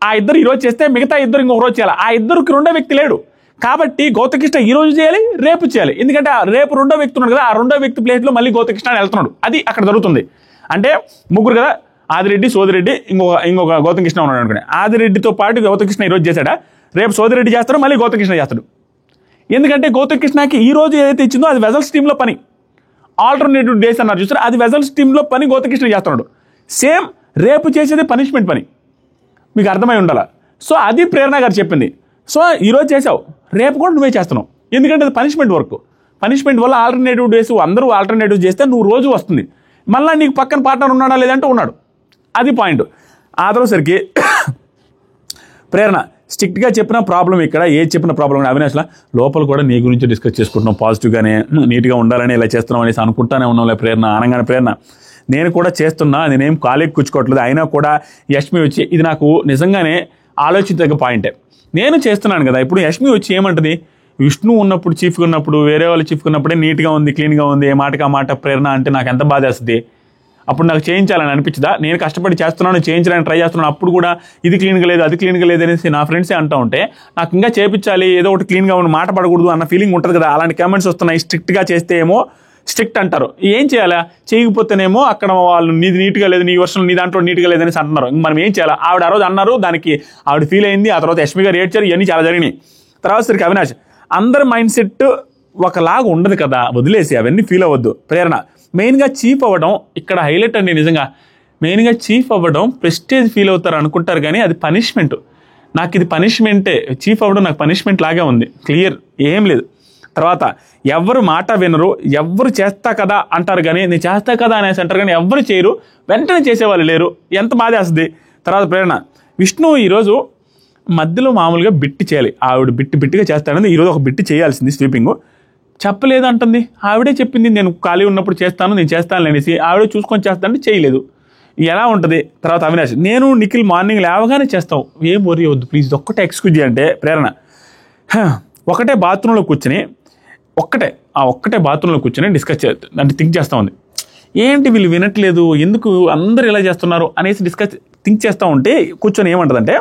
ఆ 2 ఈరోజు చేస్తే మిగతా 2 ఇంకొక రోజు చేయాలి, ఆ 2కి 2వ వ్యక్తి లేడు కాబట్టి గౌతమ్ కృష్ణ ఈ రోజు చేయాలి, రేపు చేయాలి, ఎందుకంటే రేపు 2వ వ్యక్తి ఉన్నాడు కదా, ఆ 2వ వ్యక్తి ప్లేస్లో మళ్ళీ గౌతమ్ కృష్ణ వెళ్తున్నాడు. అది అక్కడ జరుగుతుంది. అంటే 3 కదా, ఆదిరెడ్డి, సోదిరెడ్డి, ఇంకొక గౌతమ్ కృష్ణ ఉన్నాడు అనుకోండి. ఆదిరెడ్డితో పాటు గౌతమ్ కృష్ణ ఈరోజు చేశాడా, రేపు సోదిరెడ్డి చేస్తాడు, మళ్ళీ గౌతమ్ కృష్ణ చేస్తాడు. ఎందుకంటే గౌతమ్ కృష్ణకి ఈ రోజు ఏదైతే ఇచ్చిందో అది వెజల్స్ టీంలో పని, ఆల్టర్నేటివ్ డేస్ అన్నారు చూసారు, అది వెజల్స్ టీంలో పని గౌతమ్ కృష్ణ చేస్తున్నాడు. సేమ్ రేపు చేసేది పనిష్మెంట్ పని, మీకు అర్థమై ఉండాలి. సో అది ప్రేరణ గారు చెప్పింది. సో ఈరోజు చేసావు, రేపు కూడా నువ్వే చేస్తున్నావు, ఎందుకంటే అది పనిష్మెంట్ వర్క్. పనిష్మెంట్ వల్ల ఆల్టర్నేటివ్ డేస్ అందరూ ఆల్టర్నేటివ్ చేస్తే నువ్వు రోజు వస్తుంది, మళ్ళీ నీకు పక్కన పార్ట్నర్ ఉన్నాడా లేదంటే ఉన్నాడు. అది పాయింట్. ఆ తర్వాతసరికి ప్రేరణ స్ట్రిక్ట్గా చెప్పిన ప్రాబ్లం ఇక్కడ, ఏది చెప్పిన ప్రాబ్లం అవినాష్లా లోపల కూడా నీ గురించి డిస్కస్ చేసుకుంటున్నాం, పాజిటివ్గానే నీట్గా ఉండాలని ఇలా చేస్తున్నాం అనేసి అనుకుంటానే ఉన్నాంలే ప్రేరణ అనగానే, ప్రేరణ నేను కూడా చేస్తున్నా, నేనేం కాలేకి కూర్చుకోవట్లేదు, అయినా కూడా యష్మి వచ్చి ఇది నాకు నిజంగానే ఆలోచించదగ్గ పాయింటే. నేను చేస్తున్నాను కదా, ఇప్పుడు యష్మి వచ్చి ఏమంటుంది, విష్ణు ఉన్నప్పుడు చీఫ్గా ఉన్నప్పుడు వేరే వాళ్ళు చీఫ్గా ఉన్నప్పుడే నీట్గా ఉంది, క్లీన్గా ఉంది, ఏ మాటకి ఆ మాట ప్రేరణ అంటే నాకు ఎంత బాధ వేస్తుంది. అప్పుడు నాకు చేయించాలని అనిపించదా? నేను కష్టపడి చేస్తున్నాను, చేయించాలని ట్రై చేస్తున్నాను, అప్పుడు కూడా ఇది క్లీన్గా లేదు, అది క్లీన్గా లేదు అనేసి నా ఫ్రెండ్సే అంటూ ఉంటే నాకు ఇంకా చేయించాలి, ఏదో ఒకటి క్లీన్గా ఉన్న మాట పడకూడదు అన్న ఫీలింగ్ ఉంటుంది కదా. అలాంటి కామెంట్స్ వస్తున్నాయి. స్ట్రిక్ట్గా చేస్తే ఏమో స్ట్రిక్ట్ అంటారు, ఏం చేయాలా? చేయకపోతేనేమో అక్కడ వాళ్ళు నీది నీట్గా లేదు, నీ వర్షం నీ దాంట్లో నీట్గా లేదనేసి అంటున్నారు. మనం ఏం చేయాలా? ఆవిడ ఆ రోజు అన్నారు, దానికి ఆవిడ ఫీల్ అయింది, ఆ తర్వాత యష్మి గారు ఏడ్చారు, ఇవన్నీ చాలా జరిగినాయి. తర్వాత సరికి అవినాష్ అందరి మైండ్ సెట్ ఒకలాగా ఉండదు కదా, వదిలేసి అవన్నీ ఫీల్ అవ్వద్దు. ప్రేరణ మెయిన్గా చీఫ్ అవ్వడం ఇక్కడ హైలైట్ అండి. నిజంగా మెయిన్గా చీఫ్ అవ్వడం ప్రెస్టేజ్ ఫీల్ అవుతారు అనుకుంటారు, కానీ అది పనిష్మెంట్. నాకు ఇది పనిష్మెంటే, చీఫ్ అవ్వడం నాకు పనిష్మెంట్ లాగే ఉంది, క్లియర్, ఏం లేదు. తర్వాత ఎవరు మాట వినరు, ఎవరు చేస్తా కదా అంటారు, కానీ నేను చేస్తా కదా అనేసి అంటారు, కానీ ఎవరు చేయరు, వెంటనే చేసేవాళ్ళు లేరు, ఎంత బాధ వేస్తుంది. తర్వాత ప్రేరణ విష్ణు ఈరోజు మధ్యలో మామూలుగా బిట్టి చేయాలి, ఆవిడ బిట్టిగా చేస్తానని ఈరోజు ఒక బిట్టి చేయాల్సింది, స్వీపింగ్ చెప్పలేదు అంటుంది. ఆవిడే చెప్పింది నేను ఖాళీ ఉన్నప్పుడు చేస్తాను, నేను చేస్తాను అనేసి, ఆవిడే చూసుకొని చేస్తానంటే చేయలేదు, ఎలా ఉంటుంది. తర్వాత అవినాష్ నేను నిఖిల్ మార్నింగ్ లేవగానే చేస్తావు, ఏం వరి వద్దు ప్లీజ్, ఒక్కటే ఎక్స్క్యూజ్ అంటే ప్రేరణ ఒకటే బాత్రూంలో కూర్చొని ఒక్కటే బాత్రూంలో కూర్చొని డిస్కస్ అంటే థింక్ చేస్తూ ఉంది, ఏంటి వీళ్ళు వినట్లేదు, ఎందుకు అందరు ఇలా చేస్తున్నారు అనేసి థింక్ చేస్తూ ఉంటే కూర్చొని ఏమంటుందంటే,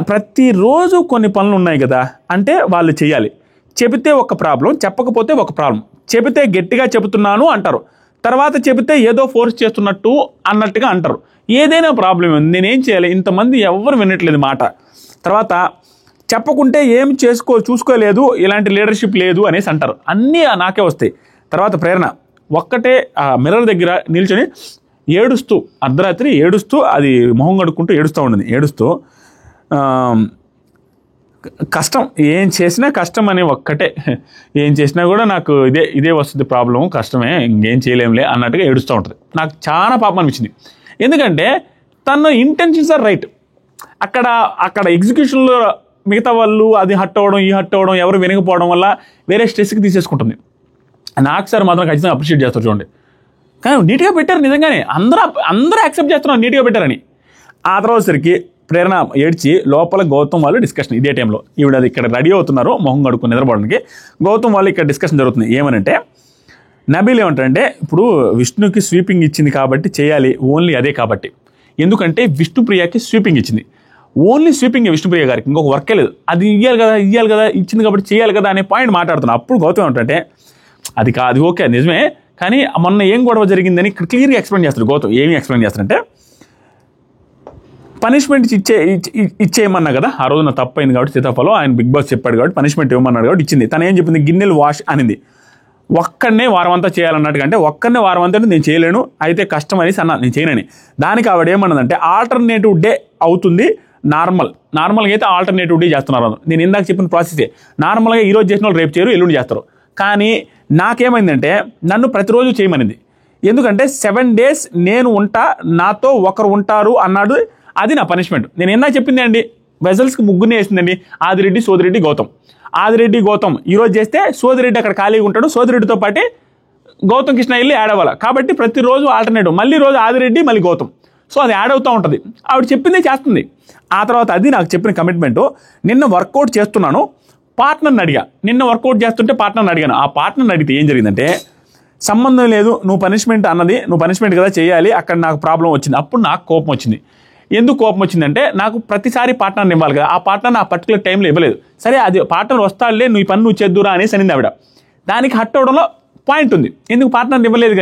ప్రతిరోజు కొన్ని పనులు ఉన్నాయి కదా, అంటే వాళ్ళు చేయాలి, చెబితే ఒక ప్రాబ్లం, చెప్పకపోతే ఒక ప్రాబ్లం, చెబితే గట్టిగా చెబుతున్నాను అంటారు, తర్వాత చెబితే ఏదో ఫోర్స్ చేస్తున్నట్టు అన్నట్టుగా అంటారు, ఏదైనా ప్రాబ్లం ఉంది, నేనేం చేయాలి, ఇంతమంది ఎవరు వినట్లేదు మాట. తర్వాత చెప్పకుంటే ఏం చూసుకోలేదు, ఇలాంటి లీడర్షిప్ లేదు అనేసి అంటారు, అన్నీ నాకే వస్తాయి. తర్వాత ప్రేరణ ఒక్కటే మిర్రర్ దగ్గర నిల్చొని ఏడుస్తూ, అర్ధరాత్రి ఏడుస్తూ, అది మొహం కడుక్కుంటూ ఏడుస్తూ ఉండదు, ఏడుస్తూ కష్టం, ఏం చేసినా కష్టం అని ఒక్కటే, ఏం చేసినా కూడా నాకు ఇదే వస్తుంది ప్రాబ్లము, కష్టమే, ఇంకేం చేయలేంలే అన్నట్టుగా ఏడుస్తూ ఉంటుంది. నాకు చాలా పాపం అనిపించింది, ఎందుకంటే తన ఇంటెన్షన్స్ ఆర్ రైట్. అక్కడ ఎగ్జిక్యూషన్లో మిగతా వాళ్ళు అది హట్ అవ్వడం, ఈ హట్ అవ్వడం, ఎవరు వినకపోవడం వల్ల వేరే స్ట్రెస్కి తీసేసుకుంటుంది. నాకు సార్ మాత్రం ఖచ్చితంగా అప్రిషియేట్ చేస్తారు చూడండి, కానీ నీట్గా పెట్టారు, నిజంగానే అందరూ యాక్సెప్ట్ చేస్తున్నారు నీట్గా పెట్టారని. ఆ తర్వాత సరికి ప్రేరణ ఏడ్చి లోపల గౌతమ్ వాళ్ళు డిస్కషన్, ఇదే టైంలో ఈవిడ ఇక్కడ రెడీ అవుతున్నారు మొహం కడుక్కుని నిద్రపోవడానికి, గౌతమ్ వాళ్ళు ఇక్కడ డిస్కషన్ జరుగుతుంది. ఏమనంటే నబీల్ ఏమంటారంటే, ఇప్పుడు విష్ణుకి స్వీపింగ్ ఇచ్చింది కాబట్టి చేయాలి, ఓన్లీ అదే కాబట్టి, ఎందుకంటే విష్ణుప్రియకి స్వీపింగ్ ఇచ్చింది, ఓన్లీ స్వీపింగ్ విష్ణుప్రియ గారికి, ఇంకొక వర్కే లేదు, అది ఇవ్వాలి కదా ఇచ్చింది కాబట్టి చేయాలి కదా అనే పాయింట్ మాట్లాడుతున్నాను. అప్పుడు గౌతమ్ ఏమంటే అది కాదు, ఓకే నిజమే, కానీ మొన్న ఏం గొడవ జరిగిందని ఇక్కడ క్లియర్గా ఎక్స్ప్లెయిన్ చేస్తారు గౌతమ్. ఏమి ఎక్స్ప్లెయిన్ చేస్తారంటే, పనిష్మెంట్ ఇచ్చేయమన్నా కదా, ఆ రోజు నా తప్పు అయింది కాబట్టి సీతాఫలం ఆయన బిగ్ బాస్ చెప్పాడు కాబట్టి పనిష్మెంట్ ఇవ్వమన్నాడు కాబట్టి ఇచ్చింది. తను ఏం చెప్పింది, గిన్నెలు వాష్ అనింది, ఒక్కడనే వారం అంతా చేయాలన్నట్టుగా, అంటే ఒక్కడనే వారం అంతా నేను చేయలేను, అయితే కష్టం అనేసి అన్నా, నేను చేయనని. దానికి ఆవిడ ఏమన్నదంటే ఆల్టర్నేటివ్ డే అవుతుంది, నార్మల్గా అయితే ఆల్టర్నేటివ్ డే చేస్తున్నారు. నేను ఇందాక చెప్పిన ప్రాసెసే, నార్మల్గా ఈరోజు చేసిన వాళ్ళు రేపు చేయరు, ఎల్లుండి చేస్తారు, కానీ నాకేమైందంటే నన్ను ప్రతిరోజు చేయమనింది, ఎందుకంటే 7 days నేను ఉంటా, నాతో ఒకరు ఉంటారు అన్నాడు, అది నా పనిష్మెంట్. నేను ఇందాక చెప్పింది అండి, వెజల్స్కి ముగ్గునే వేసిందండి, ఆదిరెడ్డి, సోదిరెడ్డి, గౌతమ్. ఆదిరెడ్డి గౌతమ్ ఈరోజు చేస్తే సోదిరెడ్డి అక్కడ ఖాళీగా ఉంటాడు, సోదిరెడ్డితో పాటు గౌతమ్ కృష్ణ వెళ్ళి యాడ్ అవ్వాలి, కాబట్టి ప్రతిరోజు ఆల్టర్నేటివ్, మళ్ళీ రోజు ఆదిరెడ్డి మళ్ళీ గౌతమ్, సో అది యాడ్ అవుతూ ఉంటుంది. ఆవిడ చెప్పిందే చేస్తుంది. ఆ తర్వాత అది నాకు చెప్పిన కమిట్మెంటు. నిన్న వర్కౌట్ చేస్తున్నాను, పార్ట్నర్ని అడిగా, నిన్న వర్కౌట్ చేస్తుంటే పార్ట్నర్ని అడిగాను. ఆ పార్ట్నర్ని అడిగితే ఏం జరిగిందంటే, సంబంధం లేదు, నువ్వు పనిష్మెంట్ కదా చేయాలి, అక్కడ నాకు ప్రాబ్లం వచ్చింది. అప్పుడు నాకు కోపం వచ్చింది. ఎందుకు కోపం వచ్చిందంటే, నాకు ప్రతిసారి పార్ట్నర్ని ఇవ్వాలి కదా, ఆ పార్ట్నర్ ఆ పర్టికులర్ టైంలో ఇవ్వలేదు. సరే అది పార్ట్నర్ వస్తాడులే, నువ్వు ఈ పని నువ్వు చేద్దురా అనేసి అనింది ఆవిడ. దానికి హట్ అవడంలో పాయింట్ ఉంది, ఎందుకు పార్ట్నర్ని ఇవ్వలేదు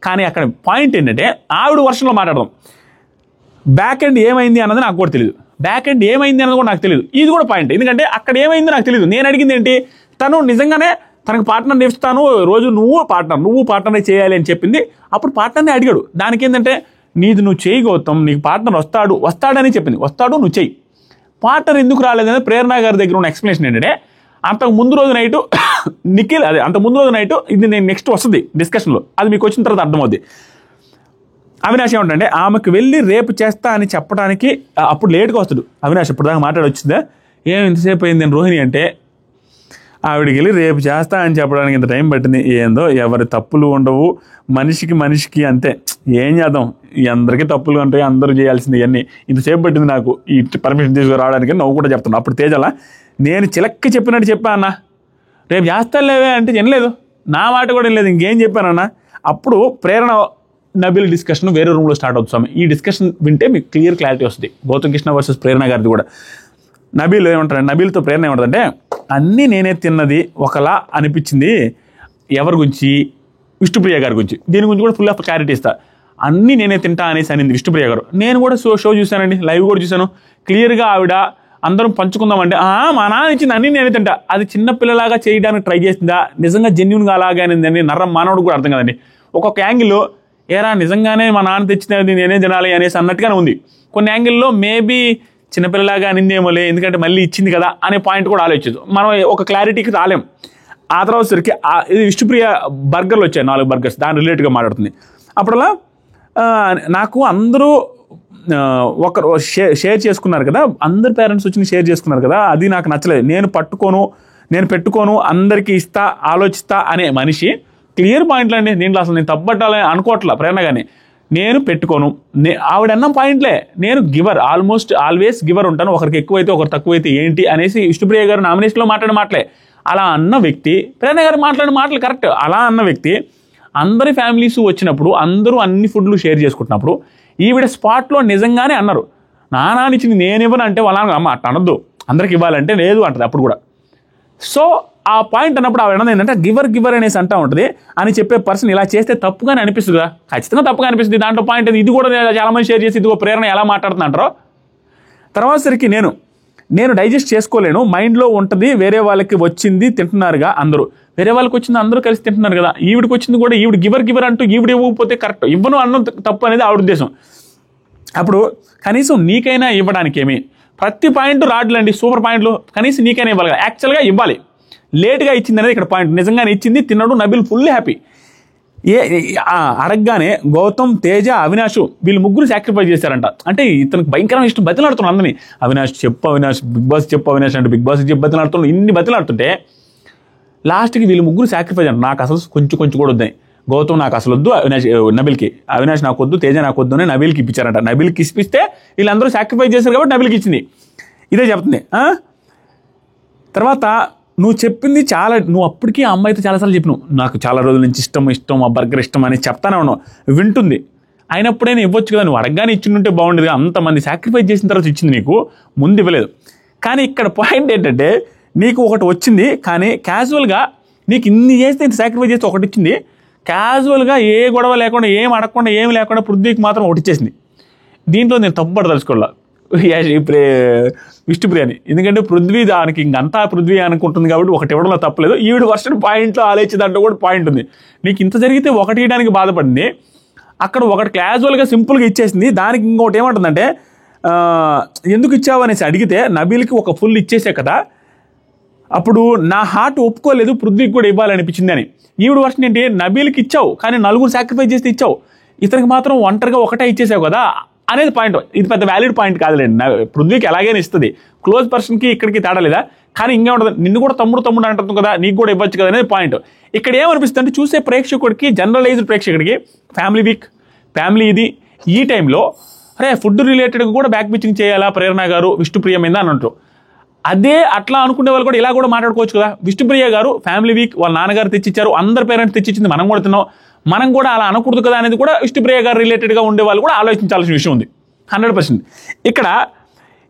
కానీ అక్కడ పాయింట్ ఏంటంటే, ఆవిడ వర్షంలో మాట్లాడదాం, బ్యాక్ ఎండ్ ఏమైంది అన్నది నాకు కూడా తెలియదు, నాకు తెలియదు, ఇది కూడా పాయింట్. ఎందుకంటే అక్కడ ఏమైందో నాకు తెలియదు. నేను అడిగింది ఏంటి, తను నిజంగానే తనకు పార్ట్నర్ని ఇస్తాను, రోజు నువ్వు పార్ట్నర్ని చేయాలి అని చెప్పింది. అప్పుడు పార్ట్నర్ని అడిగాడు, దానికి ఏంటంటే నీది నువ్వు చేయి గౌతమ్, నీకు పార్ట్నర్ వస్తాడని చెప్పింది, వస్తాడు నువ్వు చెయ్యి. పార్ట్నర్ ఎందుకు రాలేదని ప్రేరణ గారి దగ్గర ఉన్న ఎక్స్ప్లెనేషన్ ఏంటంటే, అంతకు ముందు రోజు నైటు నిఖిల్ అదే అంత ముందు రోజు నైట్ ఇది నేను నెక్స్ట్ వస్తుంది డిస్కషన్లో, అది మీకు వచ్చిన తర్వాత అర్థమవుద్ది. అవినాష్ ఏమంటే ఆమెకు వెళ్ళి రేపు చేస్తా అని చెప్పడానికి అప్పుడు లేట్గా వస్తాడు అవినాష్. ఇప్పుడు దాకా మాట్లాడి వచ్చిందా ఏం ఇంతసేపు అయింది నేను రోహిణి అంటే, ఆవిడికి వెళ్ళి రేపు చేస్తా అని చెప్పడానికి ఇంత టైం పట్టింది. ఏందో ఎవరి తప్పులు ఉండవు, మనిషికి అంతే, ఏం చేద్దాం, అందరికీ తప్పులు ఉంటాయి, అందరూ చేయాల్సింది ఇవన్నీ. ఇంతసేపు పట్టింది నాకు ఈ పర్మిషన్ తీసుకురావడానికి. నవ్వు కూడా చెప్తున్నాను. అప్పుడు తేజలా నేను చిలక్కి చెప్పినట్టు చెప్పా అన్న, రేపు చేస్తానులేవే అంటే వినలేదు, నా మాట కూడా వినలేదు, ఇంకేం చెప్పానన్నా. అప్పుడు ప్రేరణ నబీల్ డిస్కషన్ వేరే రూమ్లో స్టార్ట్ అవుతుంది స్వామి. ఈ డిస్కషన్ వింటే మీకు క్లారిటీ వస్తుంది. గౌతమ్ కృష్ణ వర్సెస్ ప్రేరణ గారిది కూడా. నబీల్ ఏమంటారు, నబీల్తో ప్రేరణ ఏమంటుందంటే, అన్నీ నేనే తిన్నది ఒకలా అనిపించింది. ఎవరి గురించి? విష్ణుప్రియ గారి గురించి. దీని గురించి కూడా ఫుల్ ఆఫ్ క్లారిటీ ఇస్తా. అన్నీ నేనే తింటా అనేసి అనింది విష్ణుప్రియ గారు. నేను కూడా షో చూశానండి, లైవ్ కూడా చూశాను. క్లియర్గా ఆవిడ అందరం పంచుకుందామంటే మా నాన్న ఇచ్చింది అన్నీ నేనే తింటా, అది చిన్నపిల్లలాగా చేయడానికి ట్రై చేసిందా, నిజంగా జెన్యున్గా అలాగే అనిందని నర్రం మానవుడు కూడా అర్థం కదండి. ఒక్కొక్క యాంగిల్లో ఏరా నిజంగానే మా నాన్న తెచ్చినది నేనే తినాలి అనేసి అన్నట్టుగానే ఉంది. కొన్ని యాంగిల్లో మేబీ చిన్నపిల్లలాగా అనిందేమోలే, ఎందుకంటే మళ్ళీ ఇచ్చింది కదా అనే పాయింట్ కూడా ఆలోచించదు. మనం ఒక క్లారిటీకి రాలేం. ఆ తర్వాత సరికి ఇది విష్ణుప్రియ బర్గర్లు వచ్చాయి, 4 బర్గర్స్, దాని రిలేటెడ్గా మాట్లాడుతుంది. అప్పుడలా నాకు అందరూ ఒకరు షేర్ చేసుకున్నారు కదా, అందరు పేరెంట్స్ వచ్చి షేర్ చేసుకున్నారు కదా, అది నాకు నచ్చలేదు. నేను పెట్టుకోను అందరికీ ఇస్తా ఆలోచిస్తా అనే మనిషి క్లియర్ పాయింట్లు అండి. దీంట్లో అసలు నేను తప్పట్టాలని అనుకోవట్లా ప్రేరణ కానీ. నేను పెట్టుకోను, ఆవిడ అన్న పాయింట్లే. నేను గివర్, ఆల్వేస్ గివర్ ఉంటాను. ఒకరికి ఎక్కువైతే ఒకరు తక్కువైతే ఏంటి అనేసి విష్ణుప్రియ గారు నామినేషన్లో మాట్లాడిన మాటలే. అలా అన్న వ్యక్తి, ప్రేరణ గారు మాట్లాడిన మాటలు కరెక్ట్. అలా అన్న వ్యక్తి అందరి ఫ్యామిలీస్ వచ్చినప్పుడు అందరూ అన్ని ఫుడ్లు షేర్ చేసుకుంటున్నప్పుడు ఈవిడ స్పాట్లో నిజంగానే అన్నారు, నానానిచ్చింది నేను ఇవ్వను అంటే వాళ్ళ అమ్మ అట్ట అనొద్దు, అందరికి ఇవ్వాలంటే లేదు అంటది అప్పుడు కూడా. సో ఆ పాయింట్ అన్నప్పుడు ఆవిడ అన్నది ఏంటంటే గివర్ అనేసి అంటా ఉంటుంది అని చెప్పే పర్సన్ ఇలా చేస్తే తప్పుగానే అనిపిస్తుంది కదా, ఖచ్చితంగా తప్పుగా అనిపిస్తుంది. దాంట్లో పాయింట్ ఇది కూడా చాలా మంది షేర్ చేసి ఇదిగో ప్రేరణ ఎలా మాట్లాడుతున్నా అంటారో. తర్వాత సరికి నేను డైజెస్ట్ చేసుకోలేను, మైండ్లో ఉంటుంది, వేరే వాళ్ళకి వచ్చింది తింటున్నారుగా అందరూ, వేరే వాళ్ళకి వచ్చింది అందరూ కలిసి తింటున్నారు కదా, ఈవిడికి వచ్చింది కూడా ఈవిడ గివర్ అంటూ ఈవిడ ఇవ్వకపోతే కరెక్ట్, ఇవ్వను అన్నం తప్పు అనేది ఆవిడ ఉద్దేశం. అప్పుడు కనీసం నీకైనా ఇవ్వడానికి ఏమి, ప్రతి పాయింట్ రాడ్లండి, సూపర్ పాయింట్లు, కనీసం నీకైనా ఇవ్వాలి కదా, యాక్చువల్గా ఇవ్వాలి. లేట్గా ఇచ్చింది అనేది ఇక్కడ పాయింట్. నిజంగానే ఇచ్చింది, తిన్నాడు, నబీల్ ఫుల్ హ్యాపీ. అడగగానే గౌతమ్, తేజ, అవినాష్ వీళ్ళు ముగ్గురు సాక్రిఫైస్ చేశారంట. అంటే ఇతనికి భయంకరమైన ఇష్టం, బతిలాడుతున్నాడు అందరినీ. అవినాష్ చెప్పు అవినాష్, బిగ్ బాస్ చెప్పు అవినాష్ అంటే బిగ్ బాస్ చెప్పి బతిలాడుతున్నాడు. ఇన్ని బతిలాడుతుంటే లాస్ట్కి వీళ్ళు ముగ్గురు సాక్రిఫైస్ అంట. నాకు అసలు కొంచెం కూడా వద్దాయి, గౌతమ్ నాకు అసలు వద్దు, నబీల్కి, అవినాష్ నాకు వద్దు, తేజ నాకు వద్దు అని నబీల్కి ఇప్పించారంట. నబీల్కి ఇప్పిస్తే వీళ్ళందరూ సాక్రిఫైస్ చేశారు కాబట్టి నబీల్కి ఇచ్చింది. ఇదే చెప్తుంది. తర్వాత నువ్వు చెప్పింది చాలా, నువ్వు అప్పటికీ ఆ అమ్మాయితో చాలాసార్లు చెప్పినావు, నాకు చాలా రోజుల నుంచి ఇష్టం ఆ బర్గర్ ఇష్టం అని చెప్తానే ఉన్నావు, వింటుంది. అయినప్పుడైనా ఇవ్వచ్చు కదా, నువ్వు అడగగానే ఇచ్చిండుంటే బాగుండేది. అంతమంది సాక్రిఫైస్ చేసిన తర్వాత ఇచ్చింది నీకు, ముందు ఇవ్వలేదు. కానీ ఇక్కడ పాయింట్ ఏంటంటే నీకు ఒకటి వచ్చింది, కానీ క్యాజువల్గా నీకు ఇన్ని చేస్తే ఇంత సాక్రిఫైస్ చేస్తే ఒకటి ఇచ్చింది, క్యాజువల్గా ఏ గొడవ లేకుండా ఏం అడగకుండా ఏమి లేకుండా పృథ్వీకి మాత్రం ఒకటి ఇచ్చేసింది. దీంట్లో నేను తప్పుపడ తలుచుకోవాలా విష్ణుప్రియని, ఎందుకంటే పృథ్వీ దానికి ఇంకంతా పృథ్వీ అనుకుంటుంది కాబట్టి ఒకటి ఇవ్వడంలో తప్పలేదు. ఈవిడ వర్షన్ పాయింట్లో ఆలోచించే దాంట్లో కూడా పాయింట్ ఉంది. నీకు ఇంత జరిగితే ఒకటి ఇవ్వడానికి బాధపడింది, అక్కడ ఒకటి క్యాజువల్గా సింపుల్గా ఇచ్చేసింది. దానికి ఇంకొకటి ఏమంటుందంటే ఎందుకు ఇచ్చావు అనేసి అడిగితే నబీల్కి ఒక ఫుల్ ఇచ్చేసే కదా, అప్పుడు నా హార్ట్ ఒప్పుకోలేదు, పృథ్వీకి కూడా ఇవ్వాలనిపించింది అని. ఈవిడ వర్షన్ ఏంటి, నబీల్కి ఇచ్చావు కానీ 4 సాక్రిఫైస్ చేస్తే ఇచ్చావు, ఇతనికి మాత్రం ఒంటరిగా ఒకటే ఇచ్చేసావు కదా అనేది పాయింట్. ఇది పెద్ద వ్యాలిడ్ పాయింట్ కాదులేండి, పృథ్వీకి ఎలాగైనా ఇస్తుంది, క్లోజ్ పర్సన్కి ఇక్కడికి తేడా లేదా. కానీ ఇంకే ఉంటుంది, నిన్ను కూడా తమ్ముడు అంటుంది కదా, నీకు కూడా ఇవ్వచ్చు కదా అనేది పాయింట్. ఇక్కడ ఏమనిపిస్తుంది అంటే చూసే ప్రేక్షకుడికి, జనరలైజ్డ్ ప్రేక్షకుడికి, ఫ్యామిలీ వీక్, ఫ్యామిలీ ఇది, ఈ టైంలో అరే ఫుడ్ రిలేటెడ్గా కూడా బ్యాక్ పిచ్చింగ్ చేయాలా ప్రేరణ గారు విష్ణుప్రియ మీద అని అంటారు. అదే అట్లా అనుకునే వాళ్ళు కూడా ఇలా కూడా మాట్లాడుకోవచ్చు కదా, విష్ణుప్రియ గారు ఫ్యామిలీ వీక్, వాళ్ళ నాన్నగారు తెచ్చిచ్చారు, అందరు పేరెంట్స్ తెచ్చిచ్చింది మనం కూడా తిన్నాం, మనం కూడా అలా అనకూడదు కదా అనేది కూడా విష్ణుప్రియ గారు రిలేటెడ్గా ఉండే వాళ్ళు కూడా ఆలోచించాల్సిన విషయం ఉంది 100%. ఇక్కడ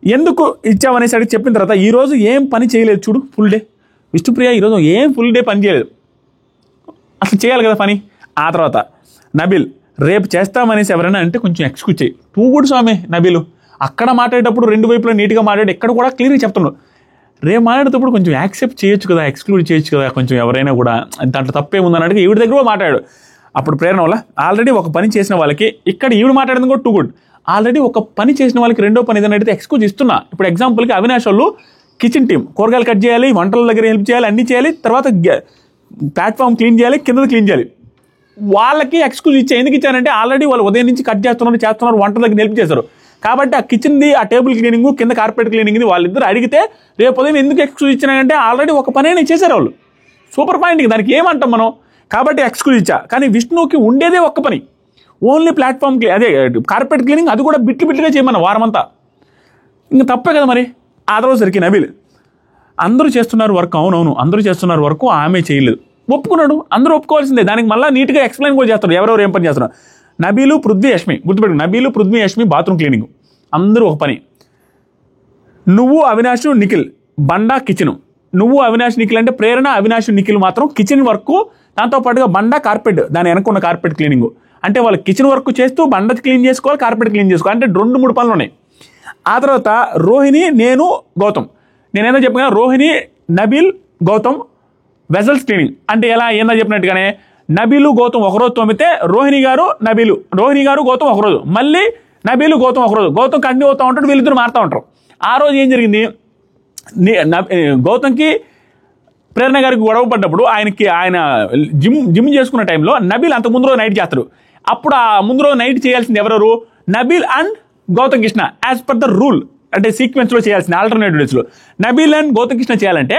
ఎందుకు ఇచ్చామనేసరికి చెప్పిన తర్వాత ఈరోజు ఏం పని చేయలేదు చూడు, ఫుల్ డే విష్ణుప్రియ ఈరోజు ఏం ఫుల్ డే పని చేయలేదు, అసలు చేయాలి కదా పని. ఆ తర్వాత నబీల్ రేపు చేస్తామనేసి ఎవరైనా అంటే కొంచెం ఎక్స్క్యూజ్ చేయి, టూ గుడ్ స్వామి నబీలు. అక్కడ మాట్లాడేటప్పుడు 2 వైపులా నీట్గా మాట్లాడి ఎక్కడ కూడా క్లియర్గా చెప్తున్నాడు, రేపు మాట్లాడేటప్పుడు కొంచెం యాక్సెప్ట్ చేయొచ్చు కదా, ఎక్స్క్లూడ్ చేయొచ్చు కదా, కొంచెం ఎవరైనా కూడా దాంట్లో తప్పే ఉందని అడిగి ఈవిడ దగ్గర మాట్లాడాడు. అప్పుడు ప్రేరణ వల్ల ఆల్రెడీ ఒక పని చేసిన వాళ్ళకి, ఇక్కడ ఈవిడ మాట్లాడింది కూడా టూ గుడ్, ఆల్రెడీ ఒక పని చేసిన వాళ్ళకి రెండో పని ఏదైనా అడిగితే ఎక్స్క్యూజ్ ఇస్తున్నా. ఇప్పుడు ఎగ్జాంపుల్కి అవినాష్ వాళ్ళు కిచెన్ టీం కూరగాయలు కట్ చేయాలి, వంటల దగ్గర హెల్ప్ చేయాలి, అన్నీ చేయాలి. తర్వాత ప్లాట్ఫామ్ క్లీన్ చేయాలి, కింద క్లీన్ చేయాలి. వాళ్ళకి ఎక్స్క్యూజ్ ఎందుకు ఇచ్చారంటే ఆల్రెడీ వాళ్ళు ఉదయం నుంచి కట్ చేస్తున్నారు, వంటల దగ్గర హెల్ప్ చేస్తారు. కాబట్టి ఆ కిచెన్ది, ఆ టేబుల్ క్లీనింగ్, కింద కార్పెట్ క్లీనింగ్ది వాళ్ళిద్దరు అడిగితే రేపు ఉదయం ఎందుకు ఎక్స్క్యూజ్ ఇచ్చినారంటే ఆల్రెడీ ఒక పని చేశారు వాళ్ళు. సూపర్ పాయింట్, దానికి ఏమంటాం మనం. కాబట్టి ఎక్స్క్యూజ్ ఇచ్చా. కానీ విష్ణుకి ఉండేదే ఒక్క పని, ఓన్లీ ప్లాట్ఫామ్ అదే కార్పెట్ క్లీనింగ్, అది కూడా బిట్లుగా చేయమన్నా వారమంతా. ఇంకా తప్పే కదా మరి. ఆ తర్వాత సరికి నబీల్ అందరూ చేస్తున్నారు వర్క్, అవునవును అందరూ చేస్తున్నారు వర్క్, ఆమె చేయలేదు, ఒప్పుకున్నాడు. అందరూ ఒప్పుకోవాల్సిందే. దానికి మళ్ళీ నీట్గా ఎక్స్ప్లెయిన్ కూడా చేస్తారు ఎవరెవరు ఏం పని చేస్తున్నారు. నబీలు, పృథ్వీ, యష్మి, గుర్తుపెట్టు, నబీలు, పృథ్వీ, యష్మి బాత్రూమ్ క్లీనింగ్, అందరూ ఒక పని. నువ్వు, అవినాష్, నిఖిల్ బండా కిచెన్. నువ్వు, అవినాష్, నిఖిల్ అంటే ప్రేరణ, అవినాష్, నిఖిల్ మాత్రం కిచెన్ వర్క్, దాంతోపాటుగా బండా కార్పెట్, దాని వెనకున్న కార్పెట్ క్లీనింగ్. అంటే వాళ్ళు కిచెన్ వర్క్ చేస్తూ బండ క్లీన్ చేసుకోవాలి, కార్పెట్ క్లీన్ చేసుకోవాలి. అంటే 2-3 పనులు ఉన్నాయి. ఆ తర్వాత రోహిణి, నేను, గౌతమ్. నేనేదో చెప్పిన రోహిణి, నబీల్, గౌతమ్ వెజల్స్ క్లీనింగ్. అంటే ఎలా ఏందో చెప్పినట్టుగానే నబీలు, గౌతమ్ ఒకరోజు తోమితే రోహిణి గారు, నబీలు, రోహిణి గారు, గౌతమ్ ఒకరోజు, మళ్ళీ నబీలు, గౌతమ్ ఒకరోజు, గౌతమ్ కంటిన్యూ అవుతూ ఉంటాడు, వీళ్ళిద్దరు మారుతూ ఉంటారు. ఆ రోజు ఏం జరిగింది, గౌతమ్కి ప్రేరణ గారికి గొడవ పడ్డప్పుడు ఆయన జిమ్ చేసుకున్న టైంలో నబీల్ అంత ముందు రోజు నైట్ చేస్తారు. అప్పుడు ఆ ముందు రోజు నైట్ చేయాల్సింది ఎవరెవరు, Nabeel and Gautam Krishna, as per the rule. అంటే సీక్వెన్స్లో చేయాల్సింది ఆల్టర్నేటివ్ డేస్లో. నబీల్ అండ్ గౌతమ్ కృష్ణ చేయాలంటే